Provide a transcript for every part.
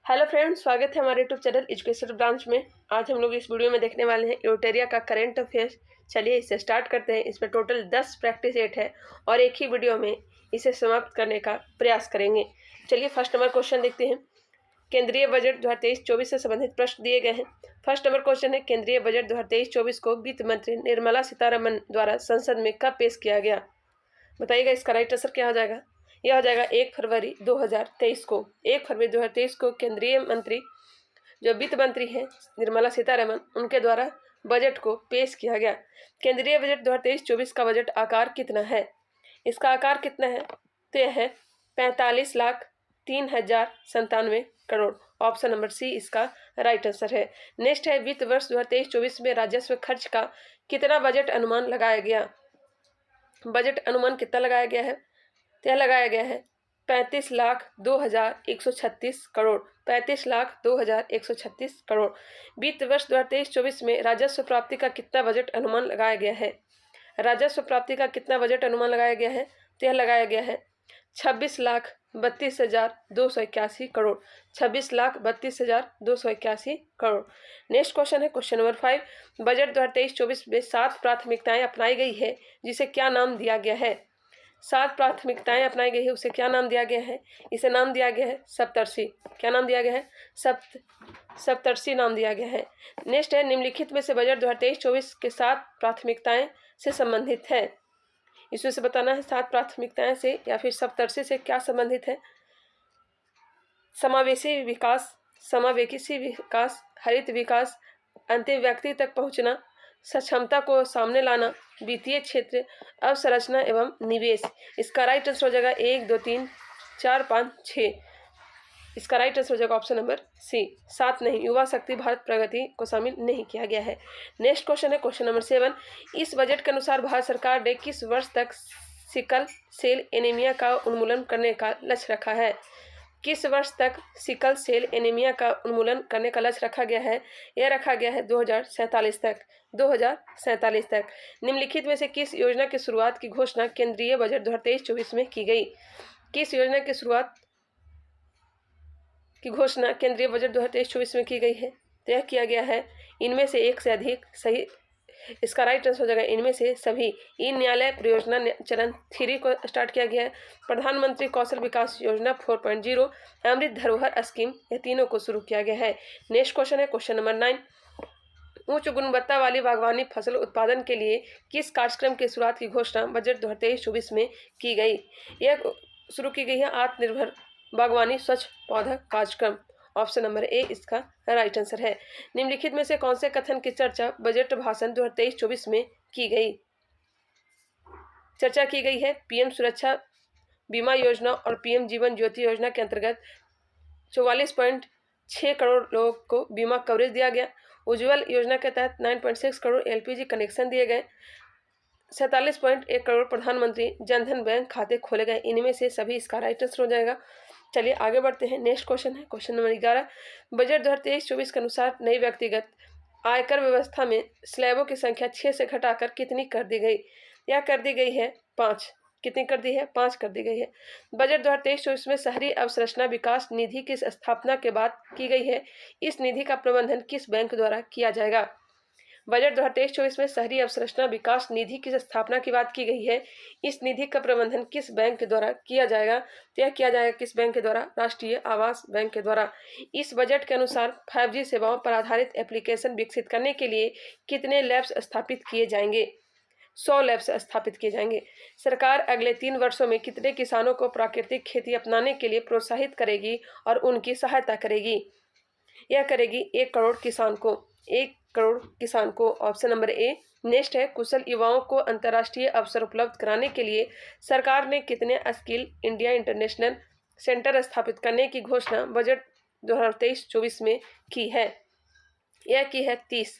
Hello friends, स्वागत है हमारे यूट्यूब चैनल एजुकेशन ब्रांच में। आज हम लोग इस वीडियो में देखने वाले हैं यूटेरिया का करंट अफेयर्स। चलिए इसे स्टार्ट करते हैं। इसमें टोटल 10 प्रैक्टिस सेट है और एक ही वीडियो में इसे समाप्त करने का प्रयास करेंगे। चलिए फर्स्ट नंबर क्वेश्चन देखते हैं। केंद्रीय बजट 2023-24 से संबंधित प्रश्न दिए गए हैं। फर्स्ट नंबर क्वेश्चन है, केंद्रीय बजट 2023-24 को वित्त मंत्री निर्मला सीतारमण द्वारा संसद में कब पेश किया गया? बताइएगा इसका राइट आंसर क्या हो जाएगा। यह हो जाएगा 1 फरवरी 2023 को। 1 फरवरी 2023 को केंद्रीय मंत्री जो वित्त मंत्री हैं निर्मला सीतारमण, उनके द्वारा बजट को पेश किया गया। केंद्रीय बजट 2023-24 का बजट आकार कितना है? इसका आकार कितना है? तो यह है 45,03,97 करोड़। ऑप्शन नंबर सी इसका राइट आंसर है। नेक्स्ट है, वित्त वर्ष 2023-24 में राजस्व खर्च का कितना बजट अनुमान लगाया गया? बजट अनुमान कितना लगाया गया है? तो यह लगाया गया है 35,02,136 करोड़। 35,02,136 करोड़। वित्त वर्ष 2023-24 में राजस्व प्राप्ति का कितना बजट अनुमान लगाया गया है? राजस्व प्राप्ति का कितना बजट अनुमान लगाया गया है? तो यह लगाया गया है 26,32,281 करोड़। 26,32,281 करोड़। नेक्स्ट क्वेश्चन है क्वेश्चन नंबर 5। बजट 2023-24 में 7 प्राथमिकताएं अपनाई गई है, जिसे क्या नाम दिया गया है? 7 प्राथमिकताएं अपनाई गई है, उसे क्या नाम दिया गया है? इसे नाम दिया गया है सप्तर्षि। क्या नाम दिया गया है? सप्तर्षि नाम दिया गया है। नेक्स्ट है, निम्नलिखित में से बजट 2023-24 के 7 प्राथमिकताएं से संबंधित है। इसमें से बताना है 7 प्राथमिकताएं से या फिर सप्तर्षि से क्या संबंधित है। समावेशी विकास, समावेशी विकास, हरित विकास, अंतिम व्यक्ति तक पहुंचना, सक्षमता को सामने लाना, वित्तीय क्षेत्र, अवसंरचना एवं निवेश। इसका राइट आंसर हो जाएगा 1, 2, 3, 4, 5, 6। इसका राइट आंसर हो जाएगा ऑप्शन नंबर सी। 7 नहीं, युवा शक्ति भारत प्रगति को शामिल नहीं किया गया है। नेक्स्ट क्वेश्चन है क्वेश्चन नंबर 7। इस बजट के अनुसार भारत सरकार ने किस वर्ष तक सिकल सेल एनीमिया का उन्मूलन करने का लक्ष्य रखा है? किस वर्ष तक सिकल सेल एनीमिया का उन्मूलन करने का लक्ष्य रखा गया है? यह रखा गया है 2047 तक। 2047 तक। निम्नलिखित में से किस योजना की शुरुआत की घोषणा केंद्रीय बजट 2023-24 में की गई? किस योजना की शुरुआत की घोषणा केंद्रीय बजट 2023-24 में की गई है? तो यह किया गया है इनमें से एक से अधिक सही। इसका राइट आंसर हो जाएगा इनमें से सभी। ई न्यायालय परियोजना चरण 3 को स्टार्ट किया गया है। प्रधानमंत्री कौशल विकास योजना 4.0, अमृत धरोहर स्कीम, ये तीनों को शुरू किया गया है। नेक्स्ट क्वेश्चन है क्वेश्चन नंबर 9। उच्च गुणवत्ता वाली बागवानी फसल उत्पादन के लिए किस कार्यक्रम की शुरुआत की घोषणा बजट 2023-24 में की गई? यह शुरू की गई है आत्मनिर्भर बागवानी स्वच्छ पौधा कार्यक्रम। ऑप्शन नंबर ए इसका राइट आंसर है। निम्नलिखित में से कौन से कथन की चर्चा बजट भाषण 2023-24 में की गई? चर्चा की गई है पीएम सुरक्षा बीमा योजना और पीएम जीवन ज्योति योजना के अंतर्गत 44.6 करोड़ लोगों को बीमा कवरेज दिया गया। उज्ज्वल योजना के तहत 9.6 करोड़ एलपीजी कनेक्शन दिए गए। 47.1 करोड़ प्रधानमंत्री जनधन बैंक खाते खोले गए। इनमें से सभी इसका राइट आंसर हो जाएगा। चलिए आगे बढ़ते हैं। नेक्स्ट क्वेश्चन है क्वेश्चन नंबर 11। बजट 2023-24 के अनुसार नई व्यक्तिगत आयकर व्यवस्था में स्लैबों की संख्या 6 से घटाकर कितनी कर दी गई? यह कर दी गई है 5। कितनी कर दी है? 5 कर दी गई है। बजट 2023-24 में शहरी अवसंरचना विकास निधि की स्थापना के बाद की गई है। इस निधि का प्रबंधन किस बैंक द्वारा किया जाएगा? बजट 2023-24 में शहरी अवसंरचना विकास निधि की स्थापना की बात की गई है। इस निधि का प्रबंधन किस बैंक के द्वारा किया जाएगा? तो यह किया जाएगा किस बैंक के द्वारा? राष्ट्रीय आवास बैंक के द्वारा। इस बजट के अनुसार 5G सेवाओं पर आधारित एप्लीकेशन विकसित करने के लिए कितने लैब्स स्थापित किए जाएंगे? 100 लैब्स स्थापित किए जाएंगे। सरकार अगले 3 वर्षों में कितने किसानों को प्राकृतिक खेती अपनाने के लिए प्रोत्साहित करेगी और उनकी सहायता करेगी? यह करेगी 1 करोड़ किसान को। 1 करोड़ किसान को। Option number A. नेक्स्ट है, कुशल युवाओं को अंतर्राष्ट्रीय अवसर उपलब्ध कराने के लिए सरकार ने कितने स्किल इंडिया इंटरनेशनल सेंटर स्थापित करने की घोषणा बजट 2023-24 में की है? यह की है 30।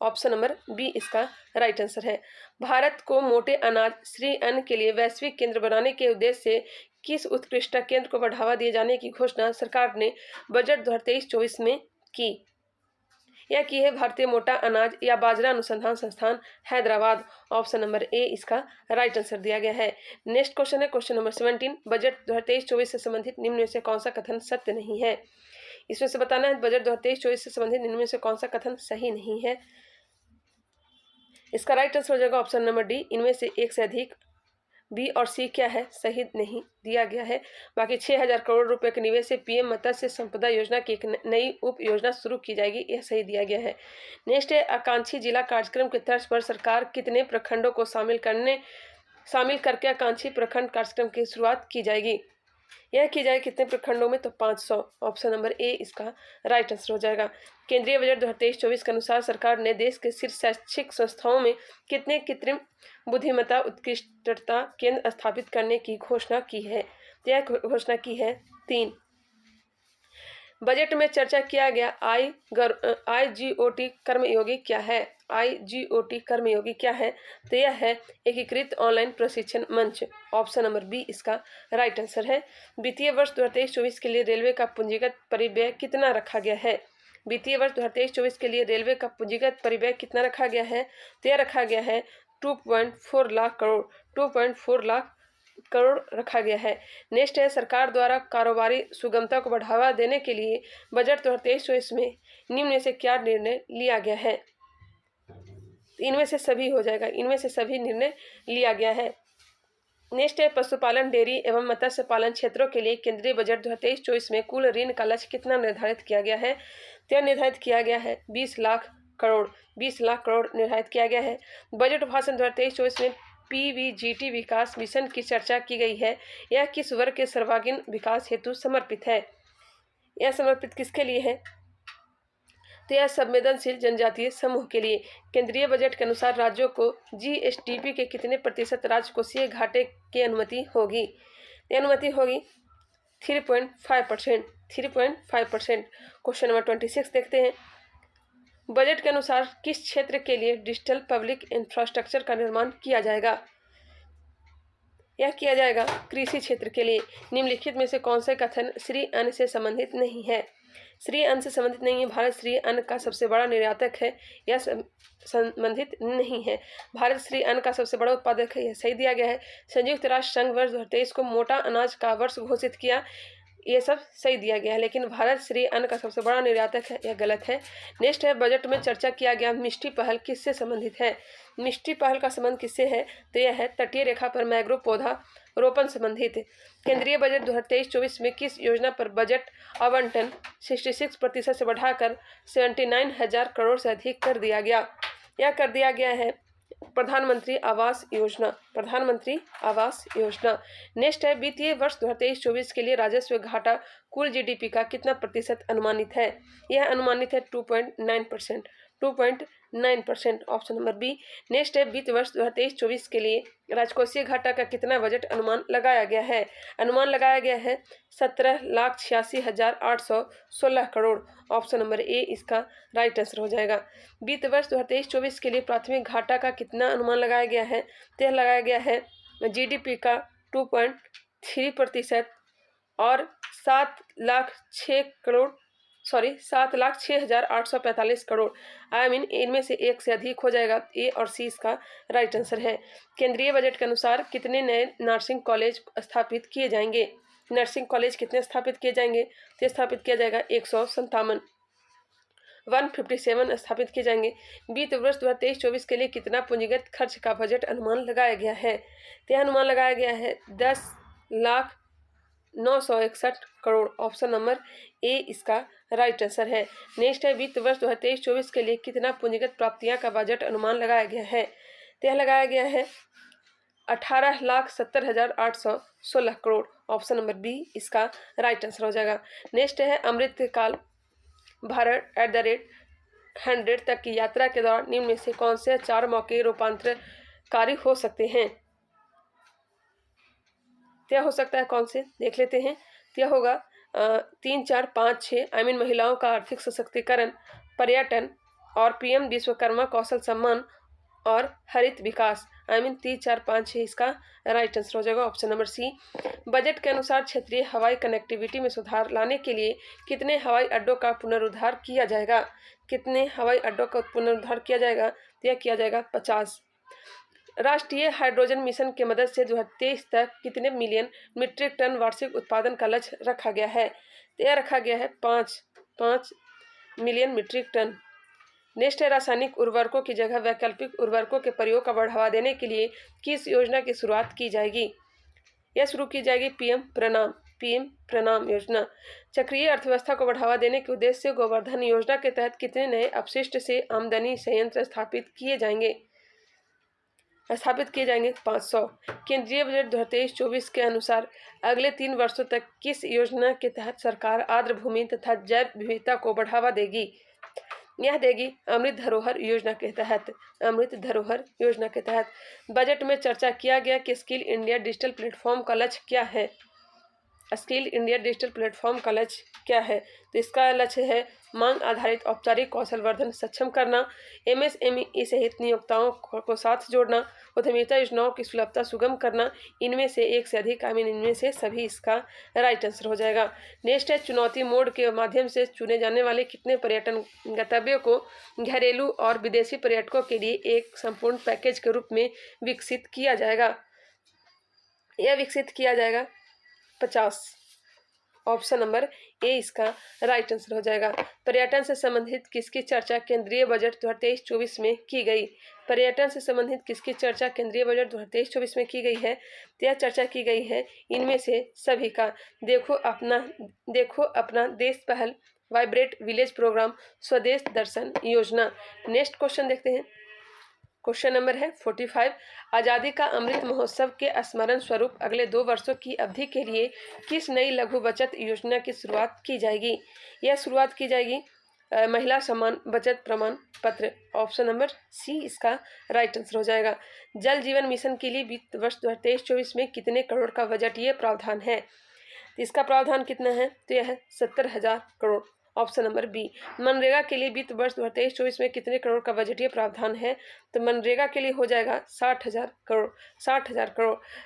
ऑप्शन नंबर बी इसका राइट आंसर है। भारत को मोटे अनाज श्री अन्न के लिए वैश्विक केंद्र बनाने के उद्देश्य से किस उत्कृष्टता केंद्र को बढ़ावा दिए जाने की घोषणा सरकार ने बजट 2023-24 में की? यह की है भारतीय मोटा अनाज या बाजरा अनुसंधान संस्थान हैदराबाद। ऑप्शन नंबर ए इसका राइट आंसर दिया गया है। नेक्स्ट क्वेश्चन है क्वेश्चन नंबर 17। बजट 2023-24 से संबंधित निम्न में से कौन सा कथन सत्य नहीं है? इसमें से बताना है बजट 2023-24 से संबंधित इनमें से कौन सा कथन सही नहीं है। इसका राइट आंसर हो जाएगा ऑप्शन नंबर डी, इनमें से एक से अधिक। बी और सी क्या है, सही नहीं दिया गया है। बाकी 6,000 करोड़ रुपए के निवेश से पीएम मत्स्य संपदा योजना की एक नई उप योजना शुरू की जाएगी, यह सही दिया गया है। नेक्स्ट है आकांक्षी जिला कार्यक्रम के तर्ज पर सरकार कितने प्रखंडों को शामिल करके आकांक्षी प्रखंड कार्यक्रम की शुरुआत की जाएगी। यह की जाए कितने प्रखंडों में, तो 500। ऑप्शन नंबर ए इसका राइट आंसर हो जाएगा। केंद्रीय बजट 2023-24 के अनुसार सरकार ने देश के शीर्ष शैक्षिक संस्थाओं में कितने कृत्रिम बुद्धिमत्ता उत्कृष्टता केंद्र स्थापित करने की घोषणा की है। यह घोषणा की है 3। बजट में चर्चा किया गया IGOT कर्मयोगी क्या है। IGOT कर्मयोगी क्या है, तो यह है एकीकृत ऑनलाइन प्रशिक्षण मंच। ऑप्शन नंबर बी इसका राइट आंसर है। वित्तीय वर्ष 2023-24 के लिए रेलवे का पूंजीगत परिव्यय कितना रखा गया है। वित्तीय वर्ष 2023-24 के लिए रेलवे का पूंजीगत परिव्यय कितना रखा गया है, तो यह रखा गया है 2.4 लाख करोड़। 2.4 लाख करोड़ रखा गया है। नेक्स्ट है सरकार द्वारा कारोबारी सुगमता को बढ़ावा देने के लिए बजट 2023-24 में निम्न में से क्या निर्णय लिया गया है। इनमें से सभी हो जाएगा, इनमें से सभी निर्णय लिया गया है। नेक्स्ट है पशुपालन, डेयरी एवं मत्स्य पालन क्षेत्रों के लिए केंद्रीय बजट 2023-24 में कुल ऋण का लक्ष्य कितना निर्धारित किया गया है। तो निर्धारित किया गया है 20 लाख करोड़। 20 लाख करोड़ निर्धारित किया गया है। बजट भाषण 2023-24 में PVGT विकास मिशन की चर्चा की गई है। यह किस वर्ग के सर्वांगीण विकास हेतु समर्पित है। यह समर्पित किसके लिए है, तो यह संवेदनशील जनजातीय समूह के लिए। केंद्रीय बजट के अनुसार राज्यों को GSDP के कितने प्रतिशत राजकोषीय घाटे की अनुमति होगी। अनुमति होगी 3.5%। 3.5%। क्वेश्चन नंबर 26 देखते हैं। बजट के अनुसार किस क्षेत्र के लिए डिजिटल पब्लिक इंफ्रास्ट्रक्चर का निर्माण किया जाएगा। यह किया जाएगा कृषि क्षेत्र के लिए। निम्नलिखित में से कौन से कथन श्री अन्न से संबंधित नहीं है। श्री अन्न से संबंधित नहीं है। भारत श्री अन्न का सबसे बड़ा निर्यातक है, यह संबंधित नहीं है। भारत श्री अन्न का सबसे बड़ा उत्पादक है, यह सही दिया गया है। संयुक्त राष्ट्र संघ वर्ष 2023 को मोटा अनाज का वर्ष घोषित किया, ये सब सही दिया गया है। लेकिन भारत श्री अन्न का सबसे बड़ा निर्यातक है, यह गलत है। नेक्स्ट है बजट में चर्चा किया गया मिष्टी पहल किससे संबंधित है। मिष्टी पहल का संबंध किससे है, तो यह है तटीय रेखा पर मैंग्रोव पौधा रोपण संबंधित। केंद्रीय बजट 2023-24 में किस योजना पर बजट आवंटन 66% से बढ़ाकर 79,000 करोड़ से अधिक कर दिया गया। यह कर दिया गया है प्रधानमंत्री आवास योजना। प्रधानमंत्री आवास योजना। नेक्स्ट है वित्तीय वर्ष 2023-24 के लिए राजस्व घाटा कुल GDP का कितना प्रतिशत अनुमानित है। यह अनुमानित है 2.9%। 2.9%। Option number B. नेक्स्ट है वित्त वर्ष 2023-24 के लिए राजकोषीय घाटा का कितना बजट अनुमान लगाया गया है। अनुमान लगाया गया है 17,86,816 करोड़। ऑप्शन नंबर ए इसका राइट आंसर हो जाएगा। वित्त वर्ष 2023-24 के लिए प्राथमिक घाटा का कितना अनुमान लगाया गया है, तो लगाया गया है GDP का 2.3% और 7,06,845 करोड़। इनमें से एक से अधिक हो जाएगा। ए और सी इसका राइट आंसर है। केंद्रीय बजट के अनुसार कितने नए नर्सिंग कॉलेज स्थापित किए जाएंगे। नर्सिंग कॉलेज कितने स्थापित किए जाएंगे, तो स्थापित किया जाएगा 157। 157 स्थापित किए जाएंगे। वित्त वर्ष 2023-24 के लिए कितना पूंजीगत खर्च का बजट अनुमान लगाया गया है, तो अनुमान लगाया गया है 10,09,61 करोड़। ऑप्शन नंबर ए इसका राइट आंसर है। नेक्स्ट है वित्त वर्ष 2023-24 के लिए कितना पूंजीगत प्राप्तियां का बजट अनुमान लगाया गया है, तो लगाया गया है 18,70,816 करोड़। ऑप्शन नंबर बी इसका राइट आंसर हो जाएगा। नेक्स्ट है अमृतकाल भारत @100 तक की यात्रा के दौरान निम्न में से कौन से 4 मौके रूपांतरकारी हो सकते हैं। क्या हो सकता है, कौन से देख लेते हैं। क्या होगा 3, 4, 5, 6 महिलाओं का आर्थिक सशक्तिकरण, पर्यटन और PM विश्वकर्मा कौशल सम्मान और हरित विकास। 3, 4, 5, 6 इसका राइट आंसर हो जाएगा। ऑप्शन नंबर सी। बजट के अनुसार क्षेत्रीय हवाई कनेक्टिविटी में सुधार लाने के लिए कितने हवाई अड्डों का पुनरुद्धार किया जाएगा। कितने हवाई अड्डों का पुनरुद्धार किया जाएगा, तो यह किया जाएगा 50। राष्ट्रीय हाइड्रोजन मिशन की मदद से 2023 तक कितने मिलियन मीट्रिक टन वार्षिक उत्पादन का लक्ष्य रखा गया है, तो यह रखा गया है 5 5 मिलियन मीट्रिक टन। नेक्स्ट है रासायनिक उर्वरकों की जगह वैकल्पिक उर्वरकों के प्रयोग का बढ़ावा देने के लिए किस योजना की शुरुआत की जाएगी? यह शुरू की जाएगी पीएम प्रणाम योजना। चक्रीय अर्थव्यवस्था को बढ़ावा देने के उद्देश्य से गोवर्धन योजना के तहत कितने नए अपशिष्ट से आमदनी संयंत्र स्थापित किए जाएंगे? 500। केंद्रीय बजट 2023-24 के अनुसार अगले 3 वर्षों तक किस योजना के तहत सरकार आर्द्र भूमि तथा जैव विविधता को बढ़ावा देगी? यह देगी अमृत धरोहर योजना के तहत। बजट में चर्चा किया गया कि स्किल इंडिया डिजिटल प्लेटफॉर्म का लक्ष्य क्या है? तो इसका लक्ष्य है मांग आधारित औपचारिक कौशल वर्धन सक्षम करना, एमएसएमई सहित नियोक्ताओं को साथ जोड़ना, उद्यमिता योजनाओं की सुलभता सुगम करना। इनमें से एक से अधिक, इनमें से सभी इसका राइट आंसर हो जाएगा। नेक्स्ट है चुनौती मोड के माध्यम से चुने जाने वाले कितने पर्यटन गंतव्यों को घरेलू और विदेशी पर्यटकों के लिए एक संपूर्ण पैकेज के रूप में विकसित किया जाएगा? 50। ऑप्शन नंबर ए इसका राइट आंसर हो जाएगा। पर्यटन से संबंधित किसकी चर्चा केंद्रीय बजट 2023-24 में की गई? पर्यटन से संबंधित किसकी चर्चा केंद्रीय बजट 2023-24 में की गई है? तो यह चर्चा की गई है इनमें से सभी का। देखो अपना देश पहल, वाइब्रेट विलेज प्रोग्राम, स्वदेश दर्शन योजना। नेक्स्ट क्वेश्चन देखते हैं। क्वेश्चन नंबर है 45। आज़ादी का अमृत महोत्सव के स्मरण स्वरूप अगले 2 वर्षों की अवधि के लिए किस नई लघु बचत योजना की शुरुआत की जाएगी? यह शुरुआत की जाएगी महिला सम्मान बचत प्रमाण पत्र। ऑप्शन नंबर सी इसका राइट आंसर हो जाएगा। जल जीवन मिशन के लिए वित्त वर्ष 2023-24 में कितने करोड़ का बजटीय प्रावधान है? इसका प्रावधान कितना है? तो यह है 70,000 crore. Option number B. MNREGA के लिए वित्त वर्ष 2023-24 में कितने करोड़ का बजटीय प्रावधान है? तो मनरेगा के लिए हो जाएगा 60,000 करोड़।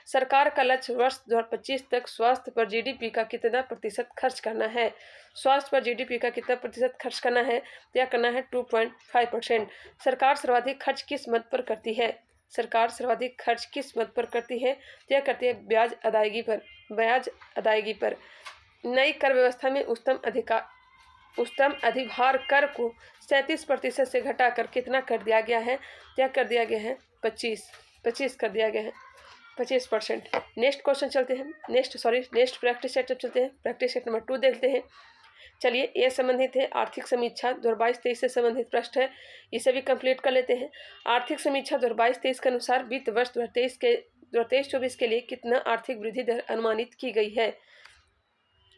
सरकार का लक्ष्य वर्ष 2025 तक स्वास्थ्य पर जीडीपी का कितना प्रतिशत खर्च करना है? स्वास्थ्य पर जीडीपी का कितना प्रतिशत खर्च करना है? यह करना है 2.5%। सरकार सर्वाधिक खर्च किस मद पर करती है? तो यह करती है ब्याज अदायगी पर। नई कर व्यवस्था में उच्चतम अधिभार कर को 37% से घटाकर कितना कर दिया गया है? क्या कर दिया गया है? 25 कर दिया गया है, 25%। नेक्स्ट क्वेश्चन चलते हैं। नेक्स्ट प्रैक्टिस सेट चलते हैं। प्रैक्टिस सेट नंबर 2 देखते हैं। चलिए, ये संबंधित है आर्थिक समीक्षा 2022-23 से संबंधित प्रश्न है, इसे भी कंप्लीट कर लेते हैं। आर्थिक समीक्षा 2022-23 के अनुसार वित्त वर्ष 2023-24 के लिए कितना आर्थिक वृद्धि दर अनुमानित की गई है?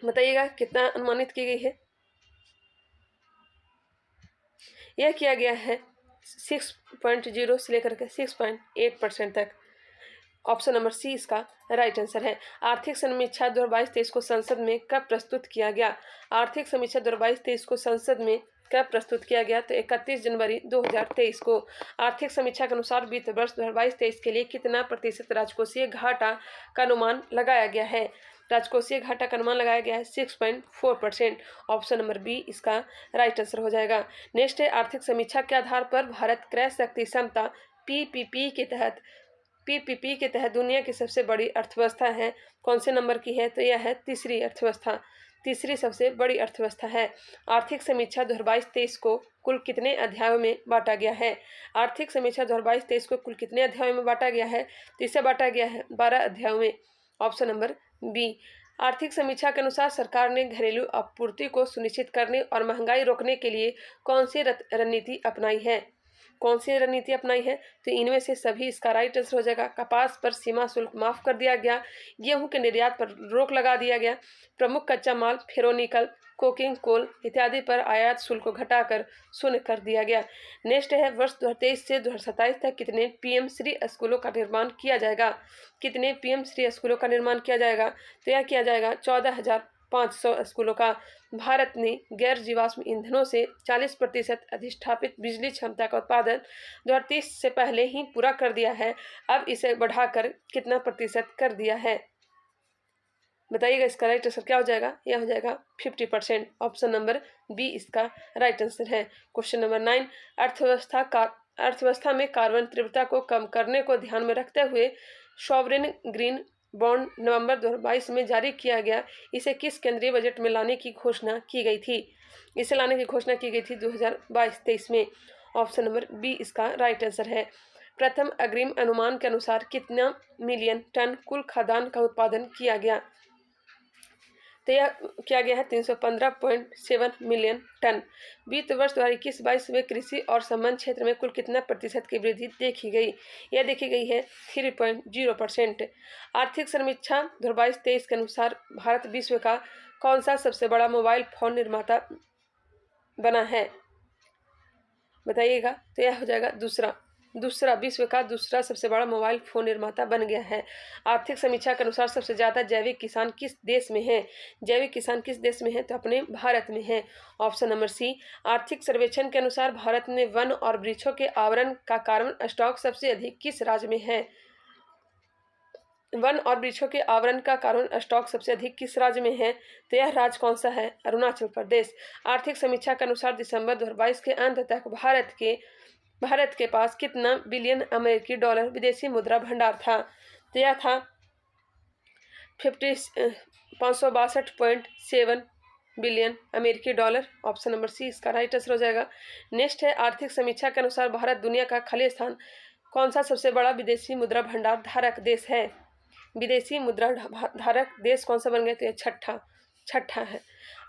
बताइएगा कितना अनुमानित की गई है? यह किया गया है 6.0 से लेकर के 6.8% तक। ऑप्शन नंबर सी इसका राइट आंसर है। आर्थिक समीक्षा 2022-23 को संसद में कब प्रस्तुत किया गया? आर्थिक समीक्षा 2022-23 को संसद में कब प्रस्तुत किया गया? तो 31 जनवरी 2023 को। आर्थिक समीक्षा के अनुसार वित्त वर्ष 2022-23 के लिए कितना प्रतिशत राजकोषीय घाटा का अनुमान लगाया गया है? राजकोषीय घाटा का अनुमान लगाया गया है 6.4%। ऑप्शन नंबर बी इसका राइट आंसर हो जाएगा। नेक्स्ट है आर्थिक समीक्षा के आधार पर भारत क्रय शक्ति क्षमता पीपीपी के तहत दुनिया की सबसे बड़ी अर्थव्यवस्था है। कौन से नंबर की है? तो यह है तीसरी सबसे बड़ी अर्थव्यवस्था है। आर्थिक समीक्षा 2022-23 को कुल कितने अध्यायों में बांटा गया है? आर्थिक समीक्षा 2022-23 को कुल कितने अध्यायों में बांटा गया है? तो इसे बांटा गया है 12 अध्यायों में। Option number B. आर्थिक समीक्षा के अनुसार सरकार ने घरेलू आपूर्ति को सुनिश्चित करने और महंगाई रोकने के लिए कौन सी रणनीति अपनाई है? तो इनमें से सभी इसका राइट आंसर हो जाएगा। कपास पर सीमा शुल्क माफ कर दिया गया, गेहूं के निर्यात पर रोक लगा दिया गया, प्रमुख कच्चा माल फेरोनिकल, कोकिंग कोल इत्यादि पर आयात शुल्क को घटाकर शून्य कर दिया गया। नेक्स्ट है वर्ष 2023 से 2027 तक कितने पीएम श्री स्कूलों का निर्माण किया जाएगा? तो यह किया जाएगा 14,500 स्कूलों का। भारत ने गैर जीवाश्म ईंधनों से 40% अधिष्ठापित बिजली क्षमता का उत्पादन 2030 से पहले ही पूरा कर दिया है। अब इसे बढ़ाकर कितना प्रतिशत कर दिया है? बताइएगा इसका राइट आंसर क्या हो जाएगा? यह हो जाएगा 50%। ऑप्शन नंबर बी इसका राइट आंसर है। Question number 9। अर्थव्यवस्था में कार्बन तीव्रता को कम करने को ध्यान में रखते हुए सॉवरेन ग्रीन बॉन्ड नवंबर 2022 में जारी किया गया। इसे किस केंद्रीय बजट में लाने की घोषणा की गई थी? इसे लाने की घोषणा की गई थी 2022-23 में। ऑप्शन नंबर बी इसका राइट आंसर है। प्रथम अग्रिम अनुमान के अनुसार कितना मिलियन टन कुल खाद्यान्न का उत्पादन किया गया? तो यह किया गया है 315.7 मिलियन टन। वित्त वर्ष 2021-22 में कृषि और संबंध क्षेत्र में कुल कितना प्रतिशत की वृद्धि देखी गई? यह देखी गई है 3.0%। आर्थिक समीक्षा 2022-23 के अनुसार भारत विश्व का कौन सा सबसे बड़ा मोबाइल फोन निर्माता बना है? बताइएगा। तो यह हो जाएगा दूसरा विश्व का दूसरा सबसे बड़ा मोबाइल फोन निर्माता बन गया है। आर्थिक समीक्षा के अनुसार सबसे ज़्यादा जैविक किसान किस देश में है? जैविक किसान किस देश में है? तो अपने भारत में है। Option number C. आर्थिक सर्वेक्षण के अनुसार भारत में वन और वृक्षों के आवरण का कार्बन स्टॉक सबसे अधिक किस राज्य में है? वन और वृक्षों के आवरण का कार्बन स्टॉक सबसे अधिक किस राज्य में है? तो यह राज्य कौन सा है? अरुणाचल प्रदेश। आर्थिक समीक्षा के अनुसार दिसंबर 2022 के अंत तक भारत के पास कितना बिलियन अमेरिकी डॉलर विदेशी मुद्रा भंडार था? तो यह था 562.7 बिलियन अमेरिकी डॉलर। ऑप्शन नंबर सी इसका राइट आंसर हो जाएगा। नेक्स्ट है आर्थिक समीक्षा के अनुसार भारत दुनिया का खाली स्थान कौन सा सबसे बड़ा विदेशी मुद्रा भंडार धारक देश है? विदेशी मुद्रा धारक देश कौन सा बन गया? तो यह छठा है।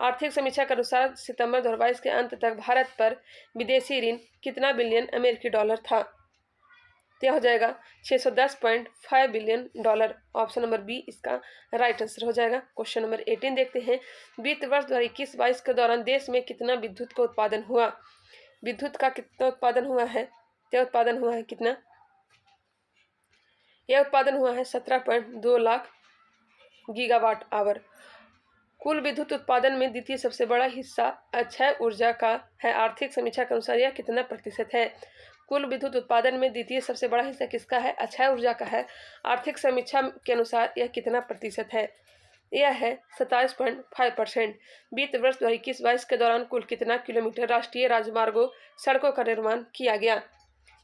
आर्थिक समीक्षा के अनुसार सितंबर 2022 के अंत तक भारत पर विदेशी ऋण कितना बिलियन अमेरिकी डॉलर था? तो यह हो जाएगा 610.5 billion dollar. Option number B इसका राइट आंसर हो जाएगा। क्वेश्चन नंबर 18 देखते हैं। वित्त वर्ष 2021-22 के दौरान देश में कितना विद्युत का उत्पादन हुआ? विद्युत का कितना उत्पादन हुआ है? यह उत्पादन हुआ है कितना? यह उत्पादन हुआ है 17.2 लाख गीगावाट आवर। कुल विद्युत उत्पादन में द्वितीय सबसे बड़ा हिस्सा अक्षय ऊर्जा का है। आर्थिक समीक्षा के अनुसार यह कितना प्रतिशत है? कुल विद्युत उत्पादन में द्वितीय सबसे बड़ा हिस्सा किसका है? अक्षय ऊर्जा का है। आर्थिक समीक्षा के अनुसार यह कितना प्रतिशत है? यह है 27.5%। वित्त वर्ष 2021-22 के दौरान कुल कितना किलोमीटर राष्ट्रीय राजमार्गों सड़कों का निर्माण किया गया?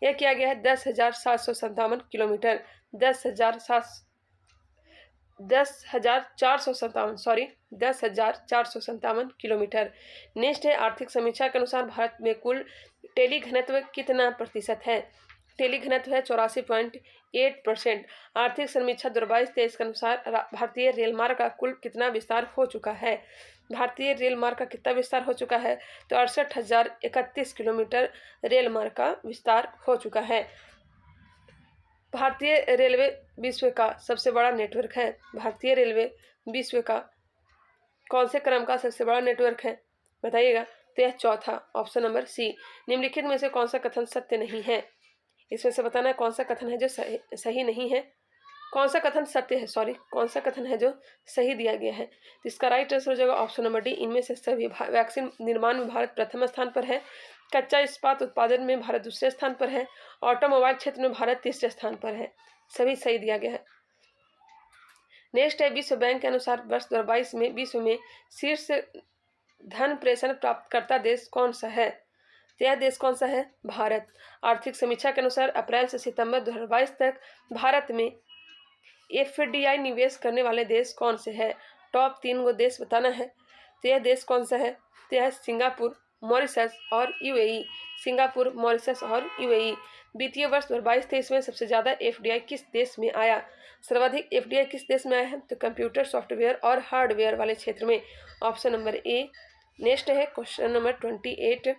यह किया गया है 10,457 किलोमीटर। 10,457 किलोमीटर। नेक्स्ट है आर्थिक समीक्षा के अनुसार भारत में कुल टेली घनत्व कितना प्रतिशत है? टेली घनत्व है 84.8%। आर्थिक समीक्षा 2022-23 के अनुसार भारतीय रेल मार्ग का कुल कितना विस्तार हो चुका है? भारतीय रेल मार्ग का कितना विस्तार हो चुका है? तो 68,031 किलोमीटर रेल मार्ग का विस्तार हो चुका है। भारतीय रेलवे विश्व का सबसे बड़ा नेटवर्क है। भारतीय रेलवे विश्व का कौन से क्रम का सबसे बड़ा नेटवर्क है? बताइएगा। तो यह चौथा, ऑप्शन नंबर सी। निम्नलिखित में से कौन सा कथन सत्य नहीं है? इसमें से बताना है कौन सा कथन है जो सही नहीं है, कौन सा कथन सत्य है, कौन सा कथन है जो सही दिया गया है। तो इसका राइट आंसर हो जाएगा ऑप्शन नंबर डी। इनमें से सभी वैक्सीन निर्माण में भारत प्रथम स्थान पर है, कच्चा इस्पात उत्पादन में भारत दूसरे स्थान पर है, ऑटोमोबाइल क्षेत्र में भारत तीसरे स्थान पर है। सभी सही दिया गया है। नेक्स्ट है विश्व बैंक के अनुसार वर्ष 2022 में विश्व में शीर्ष धन प्रेषण प्राप्तकर्ता देश कौन सा है? तो यह देश कौन सा है? भारत। आर्थिक समीक्षा के अनुसार अप्रैल से सितंबर 2022 तक भारत में FDI निवेश करने वाले देश कौन से हैं? टॉप 3 गो देश बताना है। तो यह देश कौन सा है? तो यह सिंगापुर, मॉरिशस और UAE। सिंगापुर, मॉरिशस और UAE। वित्तीय वर्ष 2022-23 में सबसे ज़्यादा FDI किस देश में आया? सर्वाधिक FDI किस देश में आया है? तो कंप्यूटर सॉफ्टवेयर और हार्डवेयर वाले क्षेत्र में। Option number A. नेक्स्ट है क्वेश्चन नंबर 28।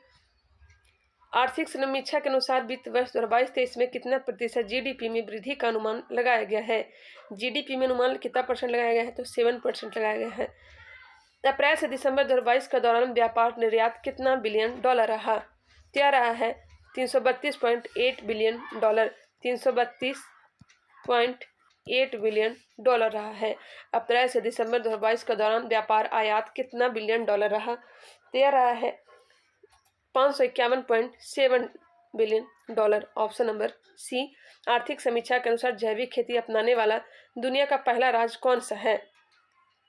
आर्थिक समीक्षा के अनुसार वित्त वर्ष 2022-23 में कितना प्रतिशत GDP में वृद्धि का अनुमान लगाया गया है? GDP में अनुमान कितना परसेंट लगाया गया है? तो 7% लगाया गया है। अप्रैल से दिसंबर 2022 के दौरान व्यापार निर्यात कितना बिलियन डॉलर रहा? क्या रहा है? 332.8 बिलियन डॉलर। 332.8 बिलियन डॉलर रहा है। अप्रैल से दिसंबर 2022 के दौरान व्यापार आयात कितना बिलियन डॉलर रहा? यह रहा है 551.7 billion dollar. Option number C. आर्थिक समीक्षा के अनुसार जैविक खेती अपनाने वाला दुनिया का पहला राज्य कौन सा है?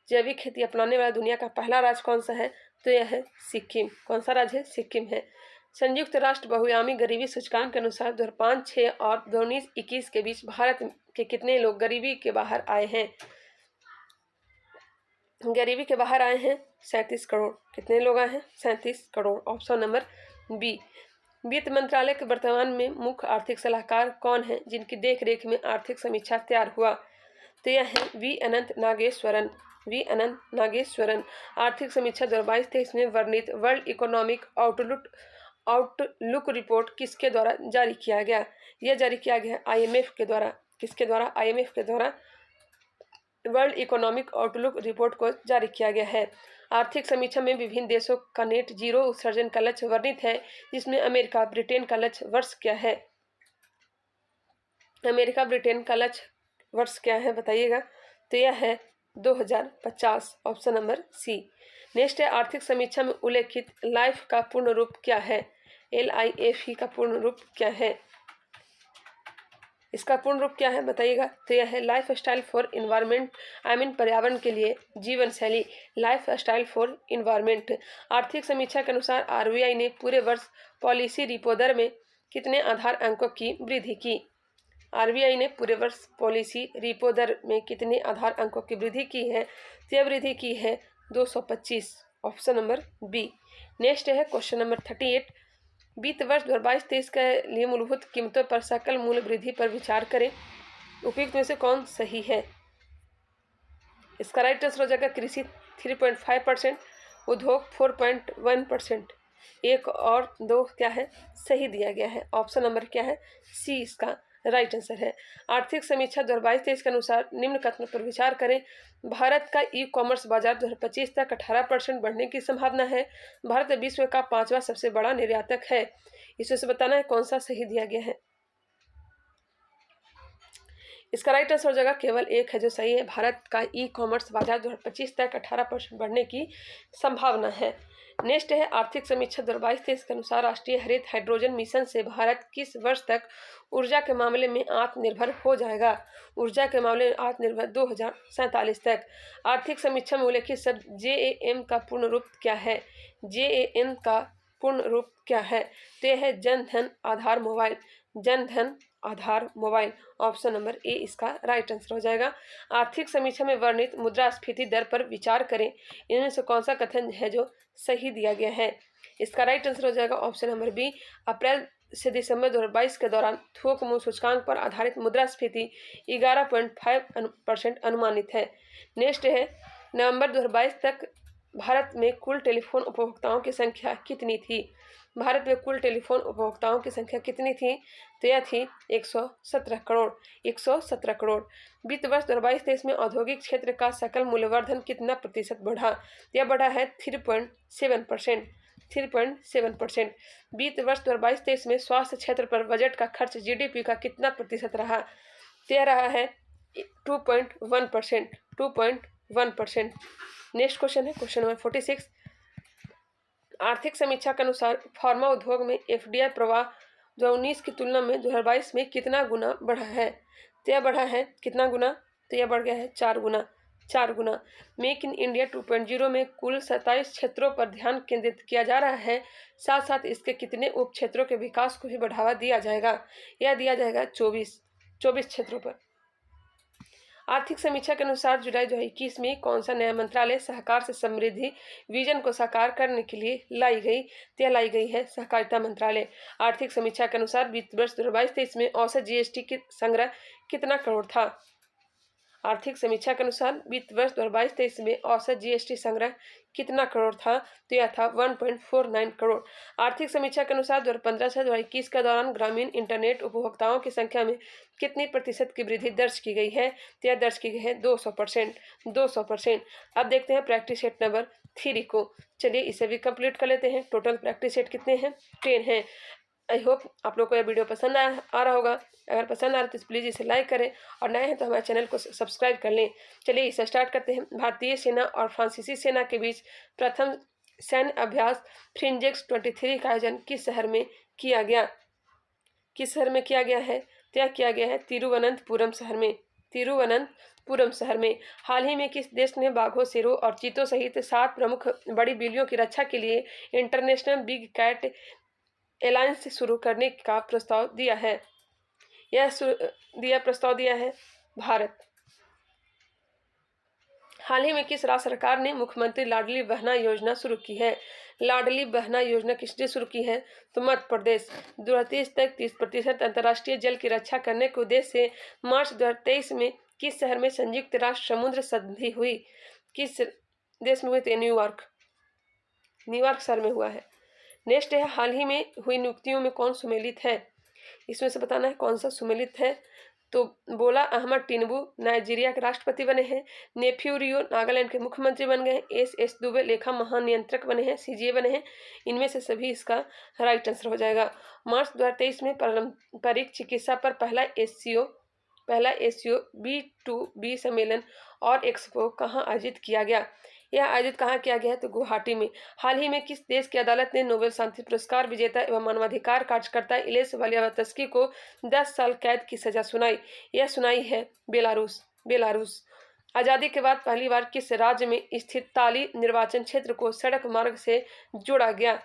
जैविक खेती अपनाने वाला दुनिया का पहला राज्य कौन सा है? तो यह है सिक्किम। कौन सा राज्य है? सिक्किम है। संयुक्त राष्ट्र बहुआयामी गरीबी सूचकांक के अनुसार 2005-6 और 2019-21 के बीच भारत के कितने लोग गरीबी के बाहर आए हैं? गरीबी के बाहर आए हैं 37 करोड़। कितने लोग आए हैं? 37 करोड़। Option number B. वित्त मंत्रालय के वर्तमान में मुख्य आर्थिक सलाहकार कौन है जिनकी देखरेख में आर्थिक समीक्षा तैयार हुआ? तो यह है वी अनंत नागेश्वरन। वी अनंत नागेश्वरन। आर्थिक समीक्षा 2022-23 में वर्णित वर्ल्ड इकोनॉमिक आउटलुक रिपोर्ट किसके द्वारा जारी किया गया? यह जारी किया गया IMF के द्वारा। किसके द्वारा? IMF के द्वारा वर्ल्ड इकोनॉमिक आउटलुक रिपोर्ट को जारी किया गया है। आर्थिक समीक्षा में विभिन्न देशों का नेट जीरो उत्सर्जन का लक्ष्य वर्णित है, जिसमें अमेरिका ब्रिटेन का लक्ष्य वर्ष क्या है? अमेरिका ब्रिटेन का लक्ष्य वर्ष क्या है बताइएगा? तो यह है 2050। ऑप्शन नंबर सी। नेक्स्ट है आर्थिक समीक्षा में उल्लेखित लाइफ का पूर्ण रूप क्या है? LIFE का पूर्ण रूप क्या है? इसका पूर्ण रूप क्या है बताइएगा? तो यह है लाइफ स्टाइल फॉर इन्वायरमेंट, पर्यावरण के लिए जीवन शैली। Life style for environment. आर्थिक समीक्षा के अनुसार RBI ने पूरे वर्ष पॉलिसी रिपो दर में कितने आधार अंकों की वृद्धि की? RBI ने पूरे वर्ष पॉलिसी रिपो दर में कितने आधार अंकों की वृद्धि की है? तो यह वृद्धि की है 225। Option number B. नेक्स्ट है क्वेश्चन नंबर 38। वित्त वर्ष 2022-23 के लिए मूलभूत कीमतों पर सकल मूल्य वृद्धि पर विचार करें। उपयुक्त में से कौन सही है? इसका राइट आंसर हो जाएगा कृषि 3.5%, उद्योग 4.1%। 1 और 2 क्या है? सही दिया गया है। ऑप्शन नंबर क्या है? सी इसका राइट आंसर है। आर्थिक समीक्षा 2022-23 के अनुसार निम्न कथनों पर विचार करें। भारत का ई-कॉमर्स बाजार 2025 तक 18% बढ़ने की संभावना है। भारत विश्व का 5वां सबसे बड़ा निर्यातक है। इसमें से बताना है कौन सा सही दिया गया है। इसका राइट आंसर हो जाएगा केवल एक है जो सही है। भारत का ई-कॉमर्स बाजार 2025 तक 18% बढ़ने की संभावना है। नेक्स्ट है आर्थिक समीक्षा 2022-23 के अनुसार राष्ट्रीय हरित हाइड्रोजन मिशन से भारत किस वर्ष तक ऊर्जा के मामले में आत्मनिर्भर हो जाएगा? ऊर्जा के मामले में आत्मनिर्भर 2047 तक। आर्थिक समीक्षा में उल्लेखित शब्द JAM का पूर्ण रूप क्या है? JAM का पूर्ण रूप क्या है? तो यह है जन धन आधार mobile. Jan Dhan Aadhaar mobile. Option number A इसका राइट आंसर हो जाएगा। आर्थिक समीक्षा में वर्णित मुद्रास्फीति दर पर विचार करें। इनमें से कौन सा कथन है जो सही दिया गया है? इसका राइट आंसर हो जाएगा ऑप्शन नंबर बी। अप्रैल से दिसंबर 2022 के दौरान थोक मूल्य सूचकांक पर आधारित मुद्रास्फीति 11.5% अनुमानित है। नेक्स्ट है नवंबर 2022 तक भारत में कुल टेलीफोन उपभोक्ताओं की संख्या कितनी थी? भारत में कुल टेलीफोन उपभोक्ताओं की संख्या कितनी थी? तो यह थी 117 करोड़। 117 करोड़। वित्त वर्ष 2022-23 में औद्योगिक क्षेत्र का सकल मूल्यवर्धन कितना प्रतिशत बढ़ा? यह बढ़ा है 3.7%। 3.7%। वित्त वर्ष 2022-23 में स्वास्थ्य क्षेत्र पर बजट का खर्च GDP का कितना प्रतिशत रहा? तो यह रहा है 2.1%। 2.1%। नेक्स्ट क्वेश्चन है क्वेश्चन नंबर 46। आर्थिक समीक्षा के अनुसार फार्मा उद्योग में FDI प्रवाह 2019 की तुलना में 2022 में कितना गुना बढ़ा है? तो यह बढ़ा है कितना गुना? तो यह बढ़ गया है 4 गुना। 4 गुना। मेक इन इंडिया 2.0 में कुल 27 क्षेत्रों पर ध्यान केंद्रित किया जा रहा है। साथ साथ इसके कितने उप क्षेत्रों के विकास को भी बढ़ावा दिया जाएगा? यह दिया जाएगा 24 क्षेत्रों पर। आर्थिक समीक्षा के अनुसार जुलाई 2021 में कौन सा नया मंत्रालय सहकार से समृद्धि विजन को साकार करने के लिए लाई गई? तो लाई गई है सहकारिता मंत्रालय। आर्थिक समीक्षा के अनुसार वित्त वर्ष 2022-23 में औसत GST की संग्रह कितना करोड़ था? आर्थिक समीक्षा के अनुसार वित्त वर्ष 2022-23 में औसत GST संग्रह कितना करोड़ था? तो यह था 1.49 करोड़। आर्थिक समीक्षा के अनुसार 2015 से 2021 के दौरान ग्रामीण इंटरनेट उपभोक्ताओं की संख्या में कितनी प्रतिशत की वृद्धि दर्ज की गई है? तो यह दर्ज की गई है 200%। 200%। अब देखते हैं प्रैक्टिस सेट नंबर 3 को। चलिए इसे भी कंप्लीट कर लेते हैं। टोटल प्रैक्टिस सेट कितने हैं? 10 हैं। आई होप आप लोग को यह वीडियो पसंद आ रहा होगा। अगर पसंद आ रहा है तो प्लीज़ इसे लाइक करें और नए हैं तो हमारे चैनल को सब्सक्राइब कर लें। चलिए इसे स्टार्ट करते हैं। भारतीय सेना और फ्रांसीसी सेना के बीच प्रथम सैन्य अभ्यास फ्रिंजेक्स 23 का आयोजन किस शहर में किया गया? किस शहर में किया गया है? तय किया गया है तिरुवनंतपुरम शहर में। तिरुवनंतपुरम शहर में। हाल ही में किस देश ने बाघों, शेरों और चीतों सहित 7 प्रमुख बड़ी बिल्लियों की रक्षा के लिए इंटरनेशनल बिग कैट एलायंस शुरू करने का प्रस्ताव दिया है। प्रस्ताव दिया है भारत। हाल ही में किस राज्य सरकार ने मुख्यमंत्री लाडली बहना योजना शुरू की है? लाडली बहना योजना किसने शुरू की है? तो मध्य प्रदेश। 2030 तक 30% अंतर्राष्ट्रीय जल की रक्षा करने के उद्देश्य से मार्च 2023 में किस शहर में संयुक्त राष्ट्र समुद्र संधि हुई? किस देश में हुई? तो न्यूयॉर्क शहर में हुआ है। नेक्स्ट है, हाल ही में हुई नियुक्तियों में कौन सुमेलित है? इसमें से बताना है कौन सा सुमेलित है। तो बोला अहमद टिनुबू नाइजीरिया के राष्ट्रपति बने हैं। नेफ्यू रियो नागालैंड के मुख्यमंत्री बन गए हैं। एस दुबे लेखा महानियंत्रक बने हैं, सीजीए बने हैं। इनमें से सभी इसका राइट आंसर हो जाएगा। मार्च 2023 में पारंपरिक चिकित्सा पर पहला एससीओ B2B सम्मेलन और एक्सपो कहाँ आयोजित किया गया? यह आयोजित कहाँ किया गया है? तो गुवाहाटी में। हाल ही में किस देश की अदालत ने नोबेल शांति पुरस्कार विजेता एवं मानवाधिकार कार्यकर्ता इलेस वालियावस्की को 10 साल कैद की सजा सुनाई? यह सुनाई है बेलारूस। आज़ादी के बाद पहली बार किस राज्य में स्थित ताली निर्वाचन क्षेत्र को सड़क मार्ग से जोड़ा गया?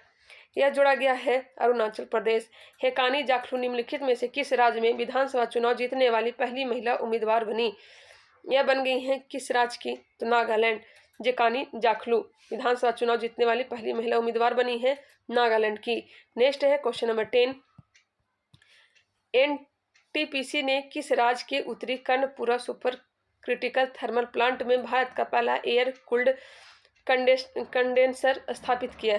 यह जोड़ा गया है अरुणाचल प्रदेश। हेकानी जाखलू निम्नलिखित में से किस राज्य में विधानसभा चुनाव जीतने वाली पहली महिला उम्मीदवार बनी? यह बन गई हैं किस राज्य की? तो नागालैंड। जेकानी जाखलू विधानसभा चुनाव जीतने वाली पहली महिला उम्मीदवार बनी है नागालैंड की। नेक्स्ट है क्वेश्चन नंबर 10। एनटीपीसी ने किस राज्य के उत्तरी Karanpura super critical thermal plant में भारत का पहला एयर कूल्ड कंडेंसर स्थापित किया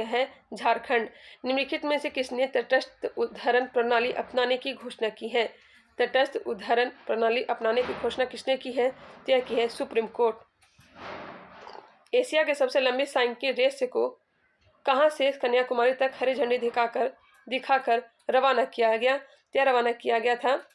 है? झारखंड। निम्नलिखित में से किसने तटस्थ उद्धरण प्रणाली अपनाने की घोषणा की है? तटस्थ उद्धरण प्रणाली अपनाने की घोषणा किसने की है? यह की है सुप्रीम कोर्ट। एशिया के सबसे लंबी साइकिल रेस को कहां से कन्याकुमारी तक हरी झंडी दिखाकर रवाना किया गया? यह रवाना किया गया था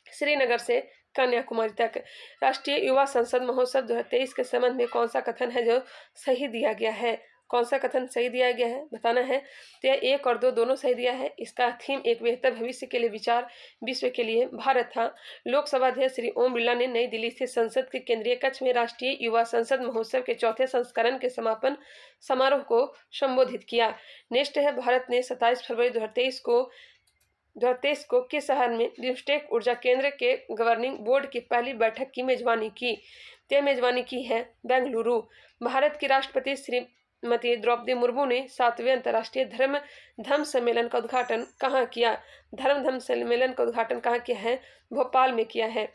श्रीनगर से कन्याकुमारी तक। राष्ट्रीय युवा संसद महोत्सव 2023 के संबंध में कौन सा कथन है जो सही दिया गया है? कौन सा कथन सही दिया गया है बताना है। तो यह 1 और 2 दोनों सही दिया है। इसका थीम एक बेहतर भविष्य के लिए विचार, विश्व के लिए भारत था। लोकसभा अध्यक्ष श्री ओम बिरला ने नई दिल्ली स्थित संसद के केंद्रीय कक्ष में राष्ट्रीय युवा संसद महोत्सव के 4थे संस्करण के समापन समारोह को संबोधित किया। नेक्स्ट है, भारत ने 27 फरवरी 2023 को किस शहर में बिम्स्टेक ऊर्जा केंद्र के गवर्निंग बोर्ड की पहली बैठक की मेजबानी की? यह मेजबानी की है बेंगलुरु। भारत की राष्ट्रपति श्रीमती द्रौपदी मुर्मू ने 7वें अंतर्राष्ट्रीय धम्म सम्मेलन का उद्घाटन कहाँ किया? धम्म सम्मेलन का उद्घाटन कहाँ किया है? भोपाल में किया है।